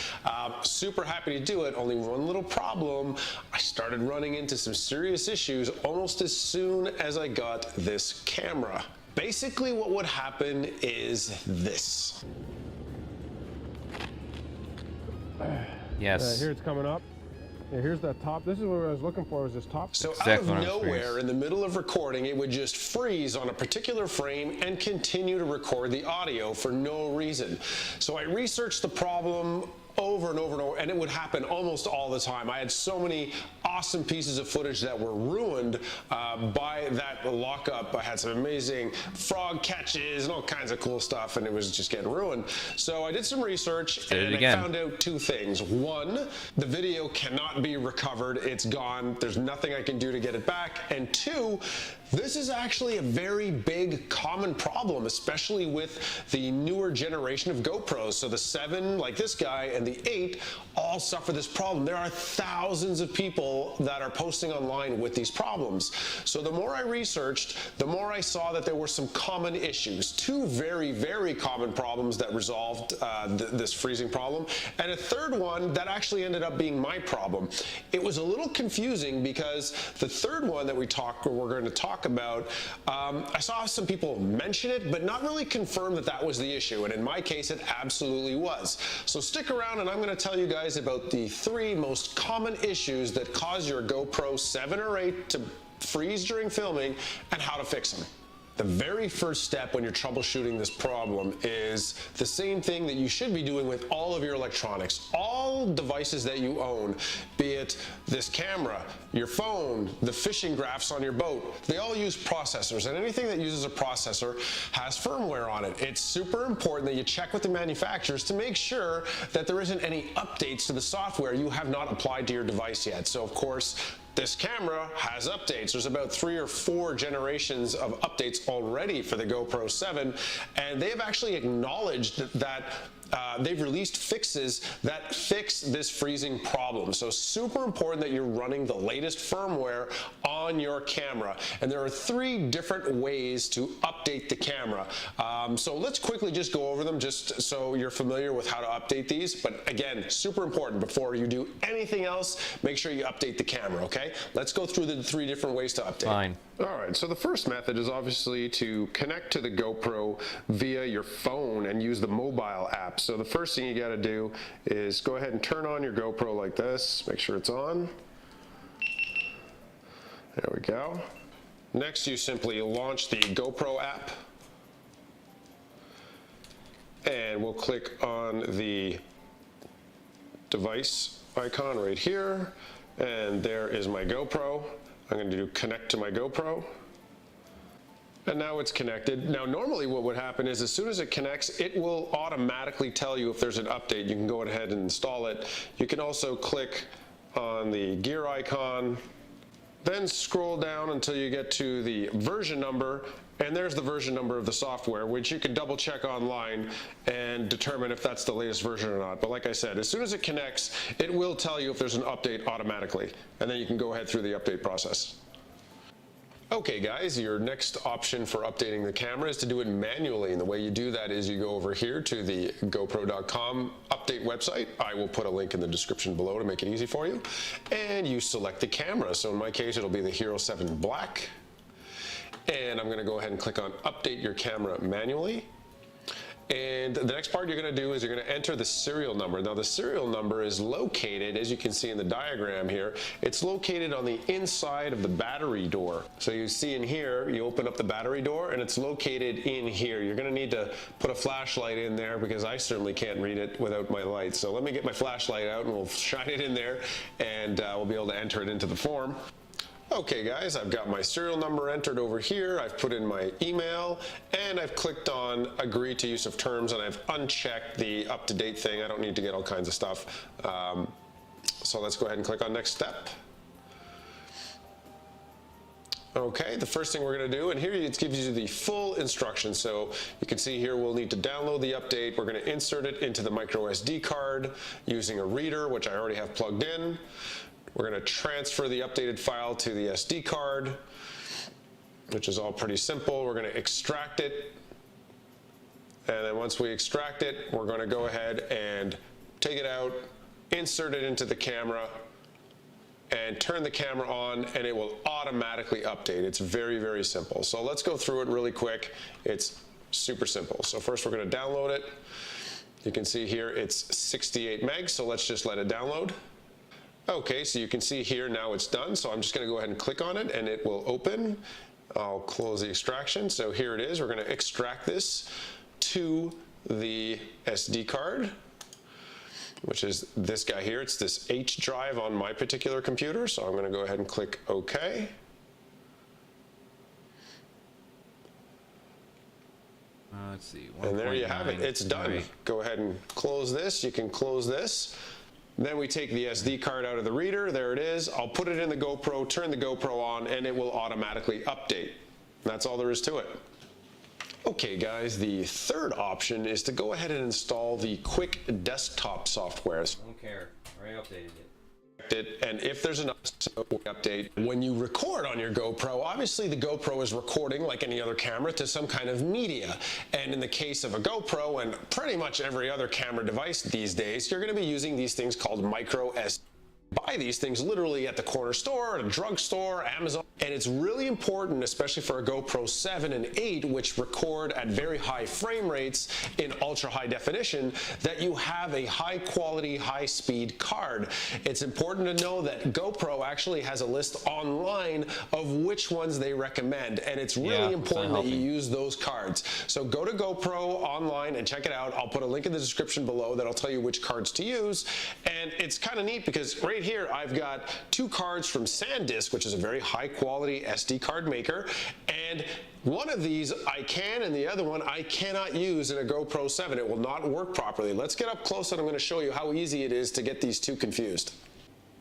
Speaker 13: Super happy to do it, only one little problem. I started running into some serious issues almost as soon as I got this camera. Basically what would happen is this.
Speaker 1: Yes.
Speaker 14: Here it's coming up. Yeah, here's that top. This is what I was looking for, was this top.
Speaker 13: So out of nowhere, in the middle of recording, it would just freeze on a particular frame and continue to record the audio for no reason. So I researched the problem over and over and over, and it would happen almost all the time. I had so many awesome pieces of footage that were ruined by that lockup. I had some amazing frog catches and all kinds of cool stuff, and it was just getting ruined. So I did some research, and I found out 2 things. One, the video cannot be recovered. It's gone. There's nothing I can do to get it back. And 2, this is actually a very big common problem, especially with the newer generation of GoPros. So the 7, like this guy, and the 8 all suffer this problem. There are thousands of people that are posting online with these problems. So the more I researched, the more I saw that there were some common issues. 2 very, very common problems that resolved this freezing problem, and a 3rd one that actually ended up being my problem. It was a little confusing because the 3rd one that we're going to talk about, I saw some people mention it, but not really confirm that that was the issue. And in my case, it absolutely was. So stick around, and I'm going to tell you guys about the 3 most common issues that cause your GoPro 7 or 8 to freeze during filming and how to fix them. The very first step when you're troubleshooting this problem is the same thing that you should be doing with all of your electronics. All devices that you own, be it this camera, your phone, the fishing graphs on your boat, they all use processors, and anything that uses a processor has firmware on it. It's super important that you check with the manufacturers to make sure that there isn't any updates to the software you have not applied to your device yet. So of course, this camera has updates. There's about 3 or 4 generations of updates already for the GoPro 7, and they have actually acknowledged that they've released fixes that fix this freezing problem. So super important that you're running the latest firmware on your camera. And there are 3 different ways to update the camera. So let's quickly just go over them just so you're familiar with how to update these. But again, super important, before you do anything else, make sure you update the camera, okay? Let's go through the 3 different ways to update.
Speaker 1: Fine.
Speaker 13: All right, so the first method is obviously to connect to the GoPro via your phone and use the mobile app. So the first thing you got to do is go ahead and turn on your GoPro like this, make sure it's on. There we go. Next, you simply launch the GoPro app. And we'll click on the device icon right here. And there is my GoPro. I'm going to do connect to my GoPro. And now it's connected. Now, normally what would happen is as soon as it connects, it will automatically tell you if there's an update. You can go ahead and install it. You can also click on the gear icon, then scroll down until you get to the version number, and there's the version number of the software, which you can double check online and determine if that's the latest version or not. But like I said, as soon as it connects, it will tell you if there's an update automatically, and then you can go ahead through the update process. Okay guys, your next option for updating the camera is to do it manually, and the way you do that is you go over here to the GoPro.com update website. I will put a link in the description below to make it easy for you, and you select the camera. So in my case, it'll be the Hero 7 Black, and I'm going to go ahead and click on Update Your Camera Manually. And the next part you're going to do is you're going to enter the serial number. Now the serial number is located, as you can see in the diagram here, it's located on the inside of the battery door. So you see in here, you open up the battery door and it's located in here. You're going to need to put a flashlight in there because I certainly can't read it without my light. So let me get my flashlight out and we'll shine it in there, and we'll be able to enter it into the form. Okay guys, I've got my serial number entered over here, I've put in my email, and I've clicked on agree to use of terms, and I've unchecked the up-to-date thing. I don't need to get all kinds of stuff. So let's go ahead and click on next step. Okay, the first thing we're going to do, and here it gives you the full instructions. So you can see here we'll need to download the update. We're going to insert it into the micro SD card using a reader, which I already have plugged in. We're going to transfer the updated file to the SD card, which is all pretty simple. We're going to extract it, and then once we extract it, we're going to go ahead and take it out, insert it into the camera, and turn the camera on, and it will automatically update. It's very, very simple. So let's go through it really quick. It's super simple. So first we're going to download it. You can see here it's 68 megs, so let's just let it download. Okay, so you can see here now it's done, so I'm just going to go ahead and click on it and it will open. I'll close the extraction. So here it is. We're going to extract this to the SD card, which is this guy here. It's this H drive on my particular computer, so I'm going to go ahead and click OK.
Speaker 1: Let's see.
Speaker 13: And there you have it. It's done.
Speaker 1: Right.
Speaker 13: Go ahead and close this. You can close this. Then we take the SD card out of the reader. There it is. I'll put it in the GoPro, turn the GoPro on, and it will automatically update. That's all there is to it. Okay guys, the third option is to go ahead and install the quick desktop software.
Speaker 1: Don't care. Already updated it.
Speaker 13: And if there's an update, when you record on your GoPro, obviously the GoPro is recording like any other camera to some kind of media. And in the case of a GoPro and pretty much every other camera device these days, you're going to be using these things called micro SD. Buy these things literally at the corner store, at a drugstore, Amazon, and it's really important, especially for a GoPro 7 and 8, which record at very high frame rates in ultra high definition, that you have a high quality, high speed card. It's important to know that GoPro actually has a list online of which ones they recommend, and it's really important that you use those cards. So go to GoPro online and check it out. I'll put a link in the description below that'll tell you which cards to use, and it's kind of neat because right here I've got two cards from SanDisk, which is a very high quality SD card maker, and one of these I can and the other one I cannot use in a GoPro 7. It will not work properly. Let's get up close and I'm going to show you how easy it is to get these two confused.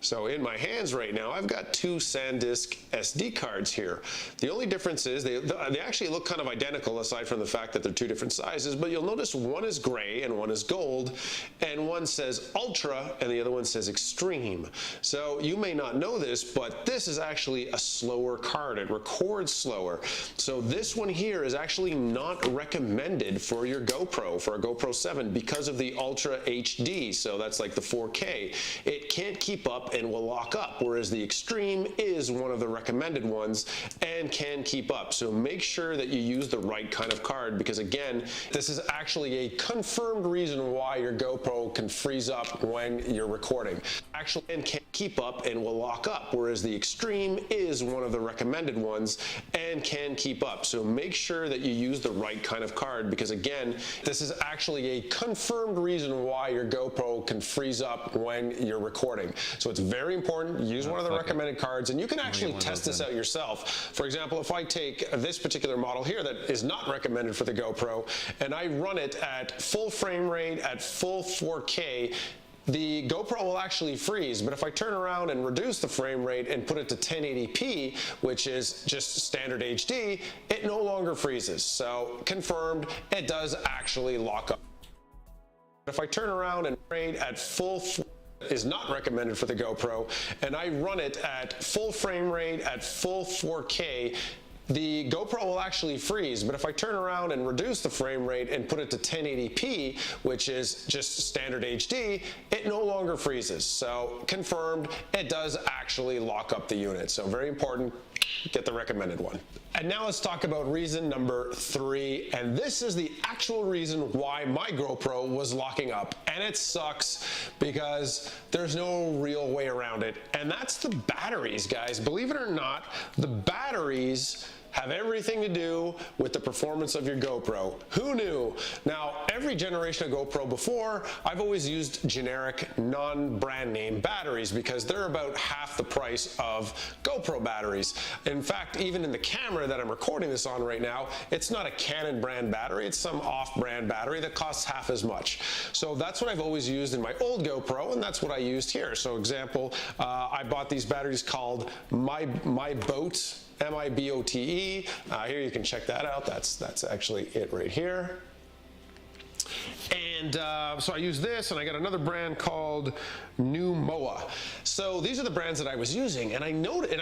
Speaker 13: So in my hands right now, I've got two SanDisk SD cards here. The only difference is they actually look kind of identical aside from the fact that they're two different sizes, but you'll notice one is gray and one is gold, and one says Ultra and the other one says Extreme. So you may not know this, but this is actually a slower card. It records slower. So this one here is actually not recommended for your GoPro, for a GoPro 7, because of the Ultra HD. So that's like the 4K. It can't keep up and will lock up, whereas the Extreme is one of the recommended ones and can keep up. So make sure that you use the right kind of card, because again, this is actually a confirmed reason why your GoPro can freeze up when you're recording. actually and can keep up and will lock up, whereas the Extreme is one of the recommended ones and can keep up. So make sure that you use the right kind of card, because again, this is actually a confirmed reason why your GoPro can freeze up when you're recording. So it's very important. Use one of the recommended cards, and you can actually test this out yourself. For example, if I take this particular model here that is not recommended for the GoPro, and I run it at full frame rate at full 4K, the GoPro will actually freeze. But if I turn around and reduce the frame rate and put it to 1080p, which is just standard HD, it no longer freezes. So confirmed, it does actually lock up. If I turn around and rate at full is not recommended for the GoPro, and I run it at full frame rate at full 4K, the GoPro will actually freeze. But if I turn around and reduce the frame rate and put it to 1080p, which is just standard HD, it no longer freezes. So confirmed, it does actually lock up the unit. So very important, get the recommended one. And now let's talk about reason number 3, and this is the actual reason why my GoPro was locking up, and it sucks because there's no real way around it, and that's the batteries, guys. Believe it or not, the batteries have everything to do with the performance of your GoPro. Who knew? Now, every generation of GoPro before, I've always used generic, non-brand name batteries because they're about half the price of GoPro batteries. In fact, even in the camera that I'm recording this on right now, it's not a Canon brand battery, it's some off-brand battery that costs half as much. So that's what I've always used in my old GoPro, and that's what I used here. So example, I bought these batteries called My Boat, M-I-B-O-T-E. Here you can check that out. That's actually it right here. And so I use this, and I got another brand called New Moa. So these are the brands that I was using, and I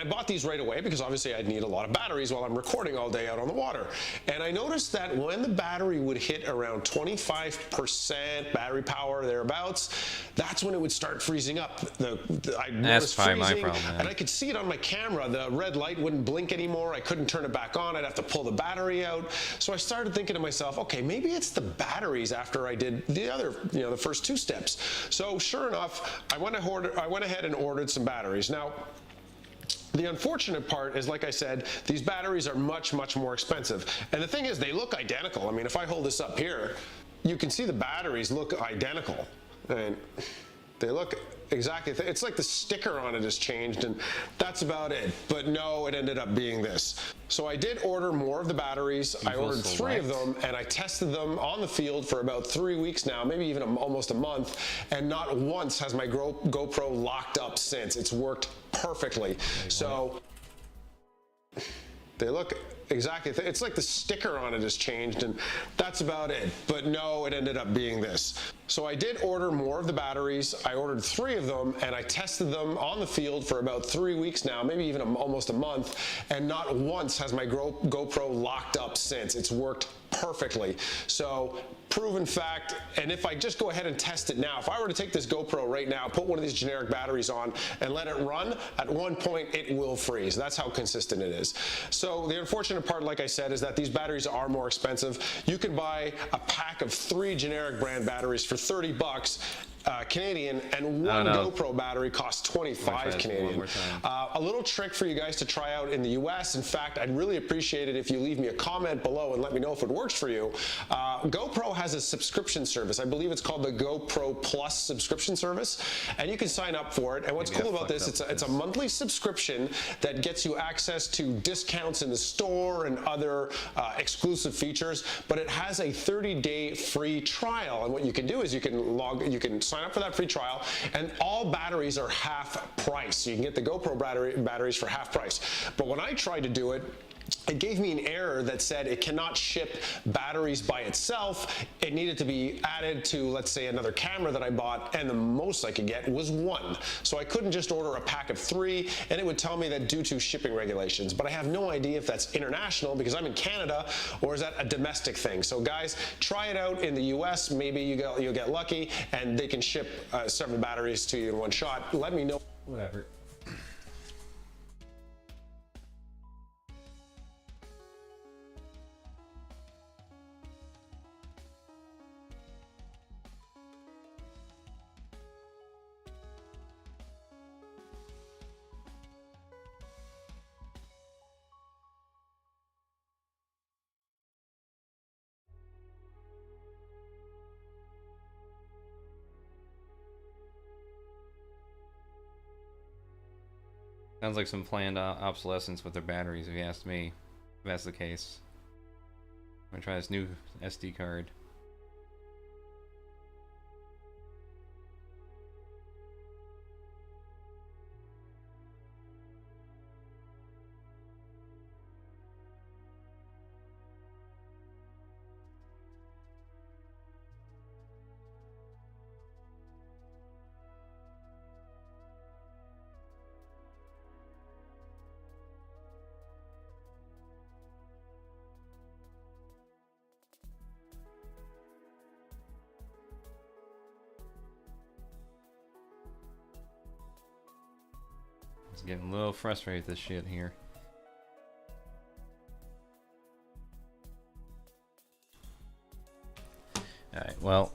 Speaker 13: bought these right away because obviously I'd need a lot of batteries while I'm recording all day out on the water. And I noticed that when the battery would hit around 25% battery power, thereabouts, that's when it would start freezing up.
Speaker 1: That's probably my problem, man.
Speaker 13: And I could see it on my camera. The red light wouldn't blink anymore. I couldn't turn it back on. I'd have to pull the battery out. So I started thinking to myself, okay, maybe it's the batteries after I did the other, the first 2 steps. So sure enough, I went ahead and ordered some batteries. Now, the unfortunate part is, like I said, these batteries are much, much more expensive. And the thing is, they look identical. I mean, if I hold this up here, you can see the batteries look identical. And they look exactly, it's like the sticker on it has changed, and that's about it. But no, it ended up being this. So I did order more of the batteries. I ordered 3 of them, and I tested them on the field for about 3 weeks now, maybe even almost a month, and not once has my GoPro locked up since. It's worked perfectly. So they look exactly, it's like the sticker on it has changed, and that's about it. But no, it ended up being this. So I did order more of the batteries. I ordered 3 of them, and I tested them on the field for about 3 weeks now, maybe even almost a month, and not once has my GoPro locked up since. It's worked perfectly. So proven fact. And if I just go ahead and test it now, if I were to take this GoPro right now, put one of these generic batteries on and let it run, at one point it will freeze. That's how consistent it is. So the unfortunate part, like I said, is that these batteries are more expensive. You can buy a pack of 3 generic brand batteries for 30 bucks Canadian, and one GoPro battery costs 25 Canadian. A little trick for you guys to try out in the US. In fact, I'd really appreciate it if you leave me a comment below and let me know if it works for you. GoPro has a subscription service. I believe it's called the GoPro Plus subscription service, and you can sign up for it. And what's cool about this, it's a monthly subscription that gets you access to discounts in the store and other exclusive features, but it has a 30-day free trial. And what you can do is you can sign up for that free trial, and all batteries are half price. So you can get the GoPro batteries for half price. But when I tried to do it, it gave me an error that said it cannot ship batteries by itself. It needed to be added to, let's say, another camera that I bought, and the most I could get was 1. So I couldn't just order a pack of 3, and it would tell me that due to shipping regulations. But I have no idea if that's international because I'm in Canada, or is that a domestic thing. So guys, try it out in the US. Maybe you'll get lucky, and they can ship several batteries to you in one shot. Let me know.
Speaker 1: Whatever. Sounds like some planned obsolescence with their batteries, if you ask me. If that's the case. I'm gonna try this new SD card. It's getting a little frustrated with this shit here. Alright, well.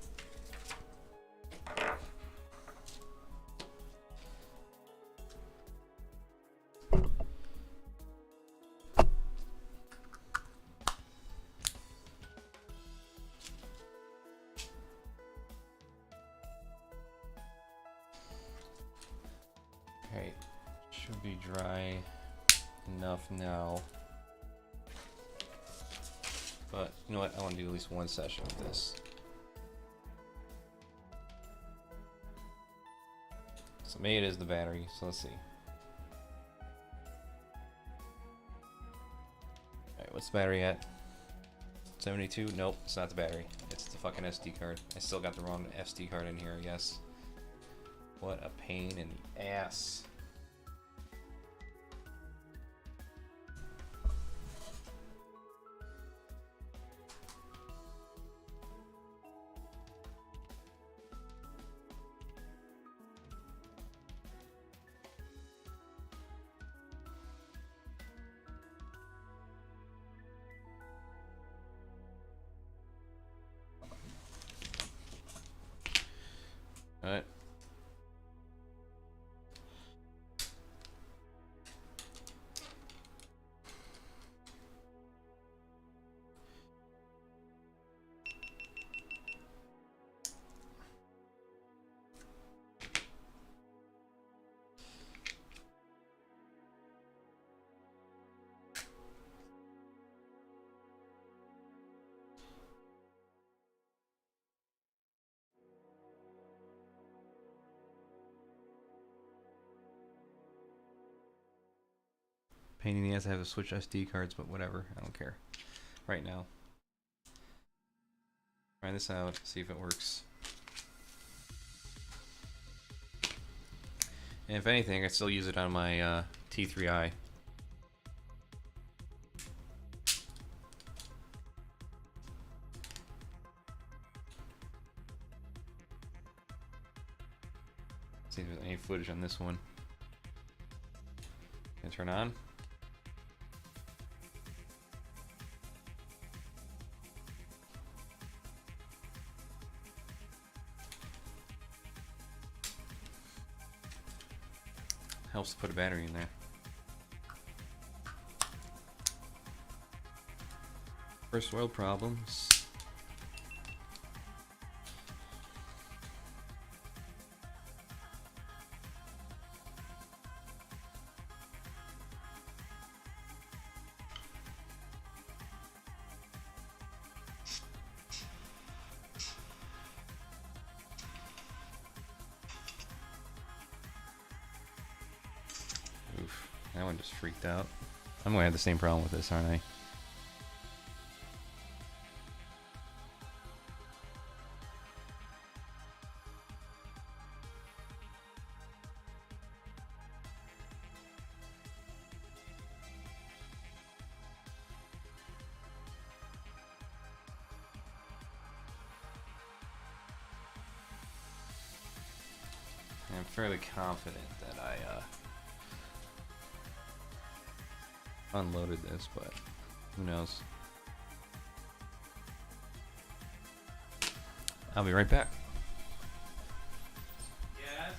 Speaker 1: Okay, should be dry enough now. But you know what? I want to do at least one session with this. So maybe it is the battery, so let's see. Alright, what's the battery at? 72? Nope, it's not the battery. It's the fucking SD card. I still got the wrong SD card in here, I guess. What a pain in the ass. Alright. Pain in the ass, I have to switch SD cards, but whatever, I don't care. Right now. Try this out, see if it works. And if anything, I still use it on my T3i. See if there's any footage on this one. Can I turn on? Helps to put a battery in there. First world problems. Oof, that one just freaked out. I'm gonna have the same problem with this, aren't I? I'm fairly confident that I unloaded this, but who knows. I'll be right back. Yes.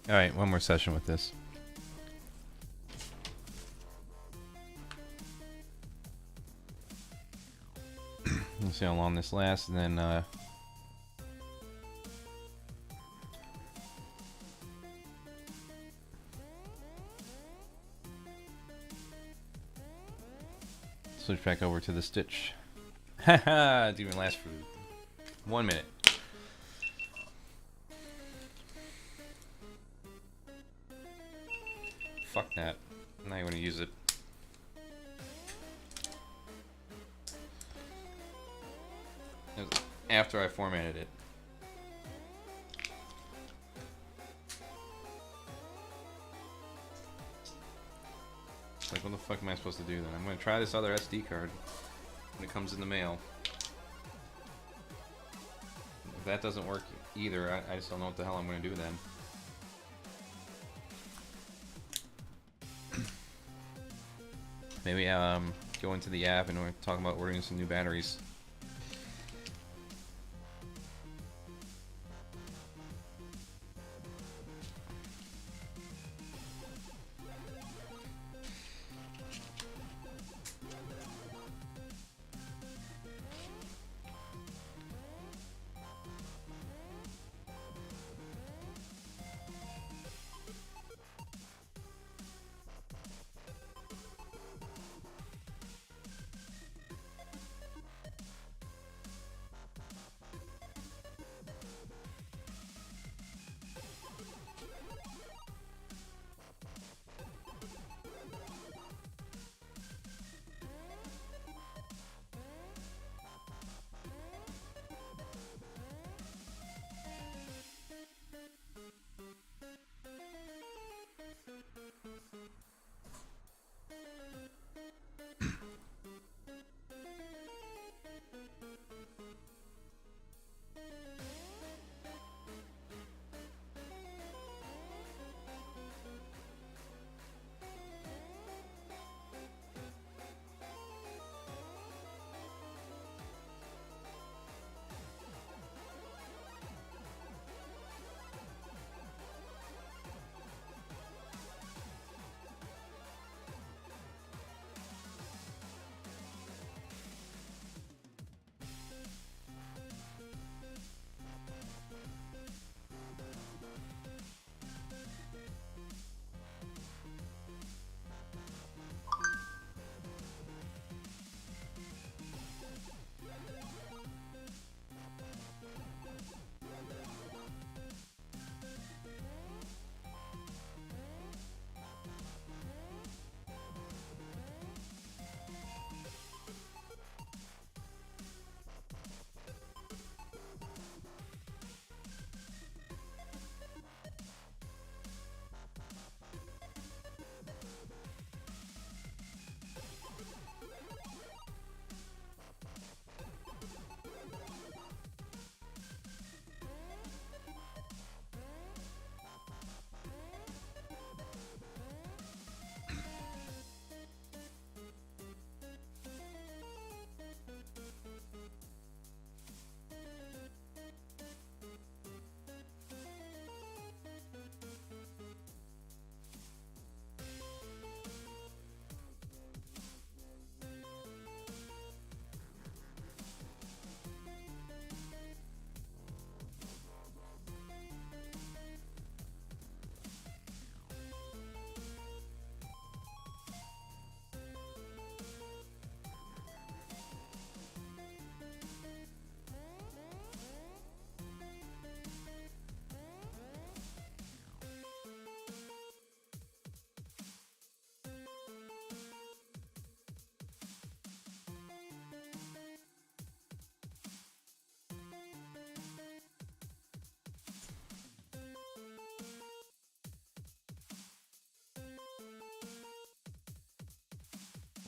Speaker 1: Alright, one more session with this. Let's see how long this lasts, and then switch back over to the Stitch. Haha, it didn't even last for 1 minute. Fuck that. I'm not even gonna use it. It was after I formatted it. Like, what the fuck am I supposed to do then? I'm gonna try this other SD card when it comes in the mail. If that doesn't work either, I just don't know what the hell I'm gonna do then. Maybe go into the app and we're talking about ordering some new batteries.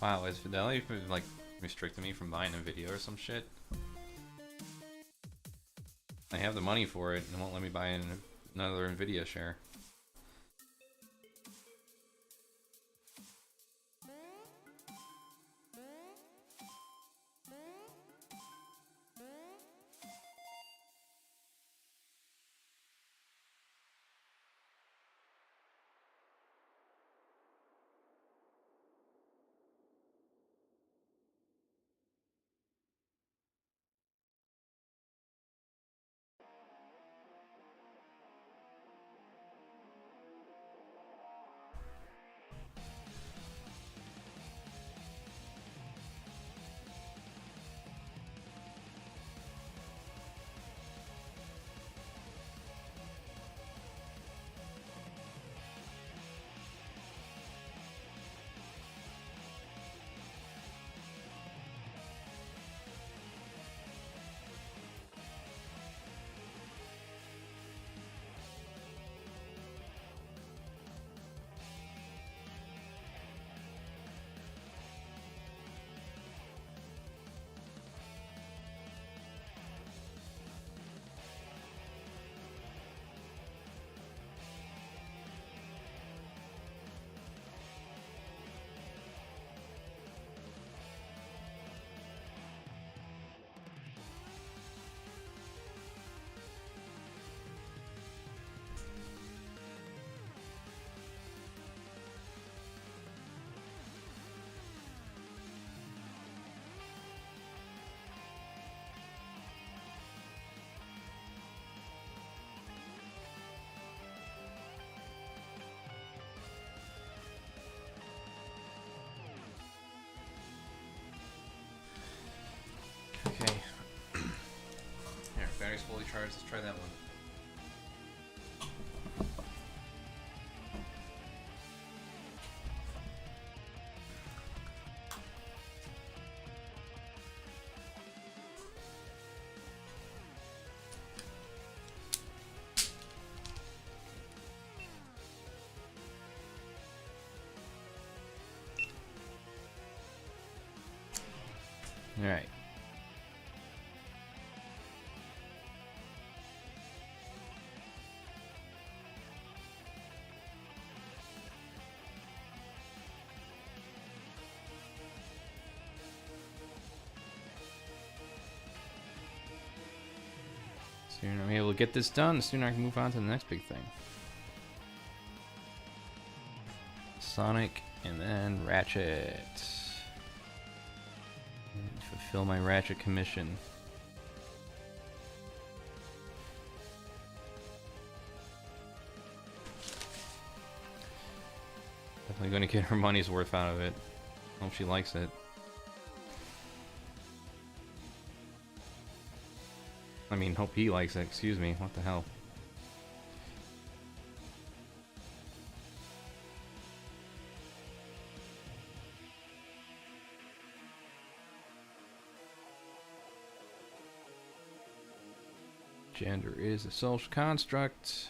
Speaker 1: Wow, is Fidelity like restricting me from buying a video or some shit? I have the money for it and it won't let me buy another Nvidia share. battery's fully charged. Let's try that one. All right. Sooner I'm able to get this done, the sooner I can move on to the next big thing. Sonic and then Ratchet. Fulfill my Ratchet commission. Definitely going to get her money's worth out of it. Hope she likes it. I mean, hope he likes it. Excuse me. What the hell? Gender is a social construct.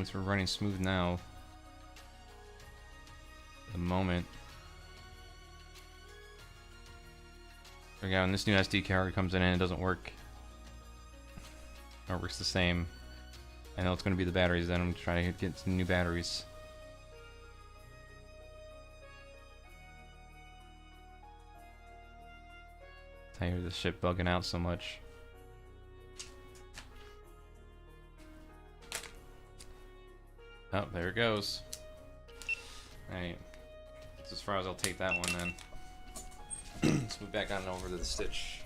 Speaker 1: least we're running smooth now. At the moment. Again, when this new SD card comes in and it doesn't work, or works the same, I know it's going to be the batteries. Then I'm trying to get some new batteries. Tired of this shit bugging out so much. Oh, there it goes. Alright. That's as far as I'll take that one then. Let's move back on over to the stitch.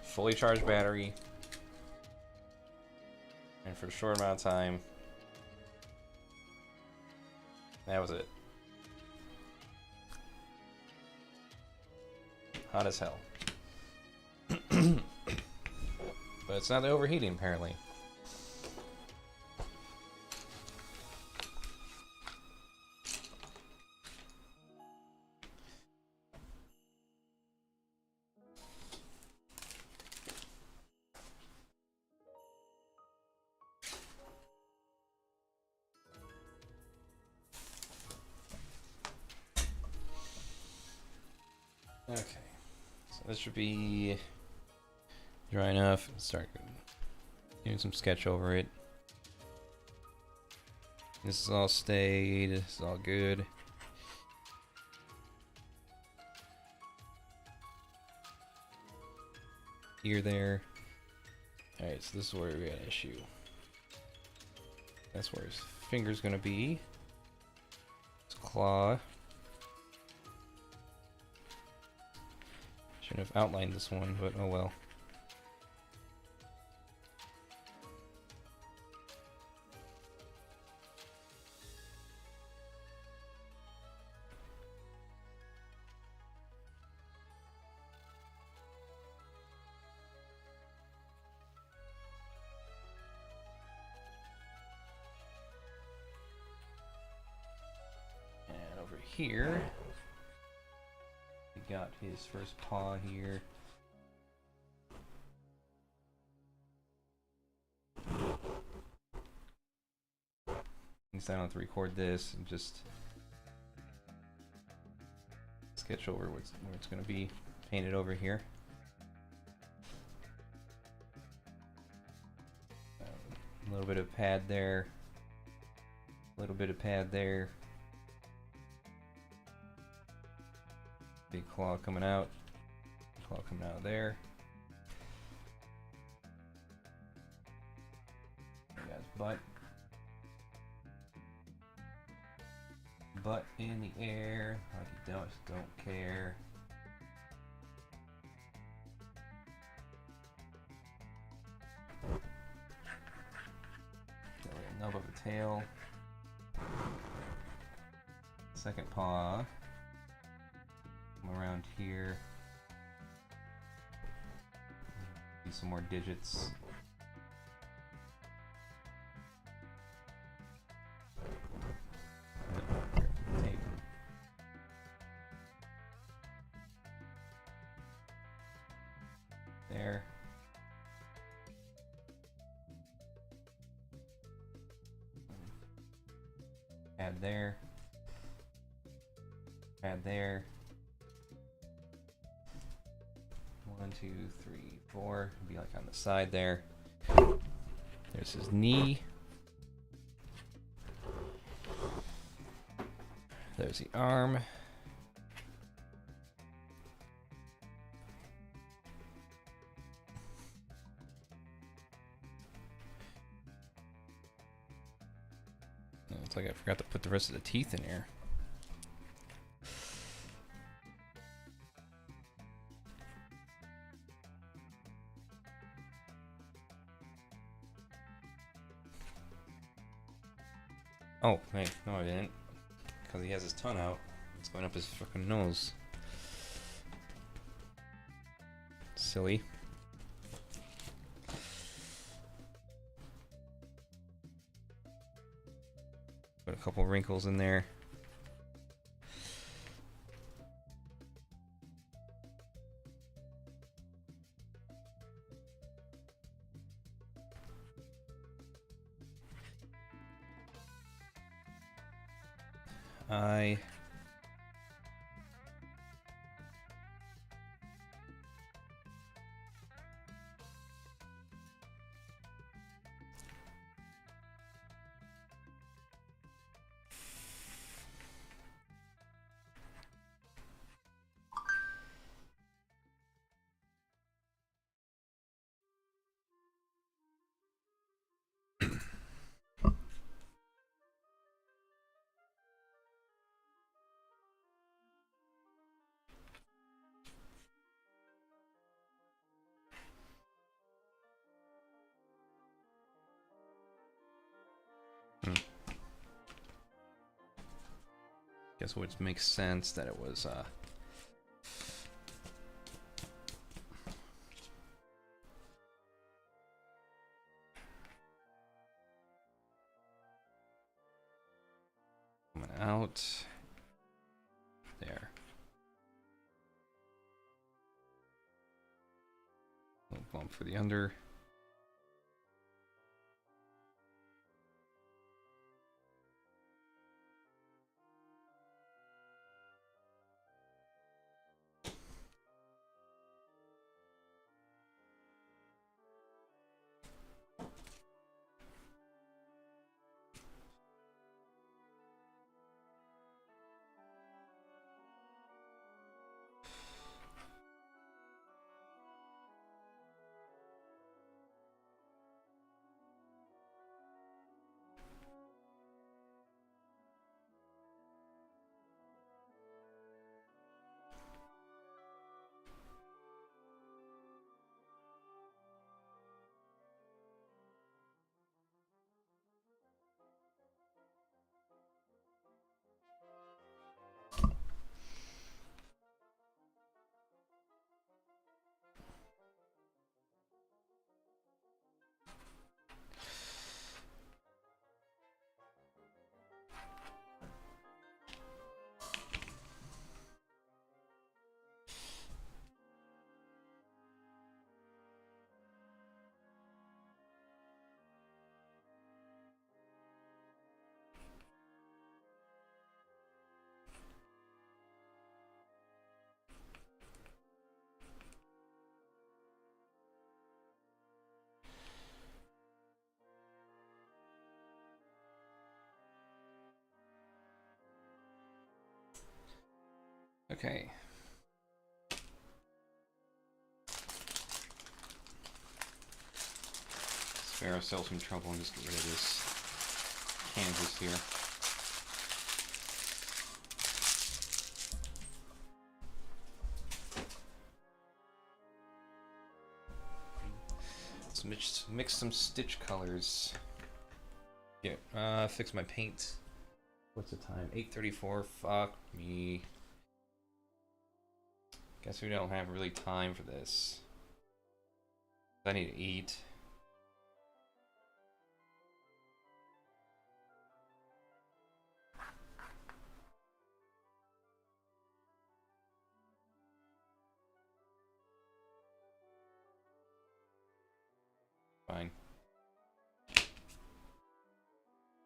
Speaker 1: Fully charged battery. And for a short amount of time. That was it. Hot as hell. But it's not the overheating, apparently. Okay, so this should be dry enough. Start doing some sketch over it. This is all stayed. This is all good. Here, there. Alright, so this is where we got an issue. That's where his finger's gonna be. His claw. Should have outlined this one, but oh well. And over here, we got his first paw here. At least I don't have to record this and just sketch over where it's going to be painted over here. A little bit of pad there. A little bit of pad there. Big claw coming out. Claw coming out of there. There we got his butt. Butt in the air. Like you don't care. Got a nub of a tail. Second paw. Come around here. Do some more digits. Tape. There. Add there. Add there. 1, 2, 3, 4. Be like on the side there. There's his knee. There's the arm. It's like I forgot to put the rest of the teeth in here. Oh, wait, no I didn't. Because he has his tongue out. It's going up his fucking nose. Silly. Put a couple wrinkles in there. I. Guess what makes sense that it was coming out there. Little bump for the under. Okay. Spare ourselves some trouble and just get rid of this canvas here. Let's mix some stitch colors. Yeah, fix my paint. What's the time? 8:34. Fuck me. Guess we don't have really time for this. I need to eat. Fine.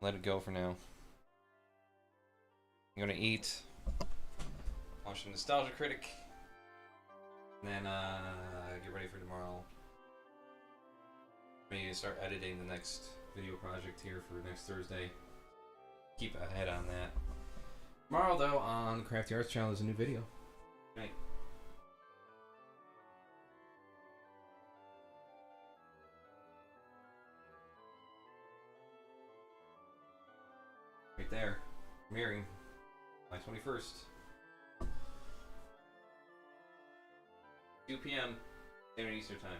Speaker 1: Let it go for now. I'm gonna eat. Watch the Nostalgia Critic. And then get ready for tomorrow. Maybe start editing the next video project here for next Thursday. Keep ahead on that. Tomorrow though on the Crafty Arts channel is a new video. Right. Right there. Premiering July 21st. 2 p.m. Standard Eastern Time.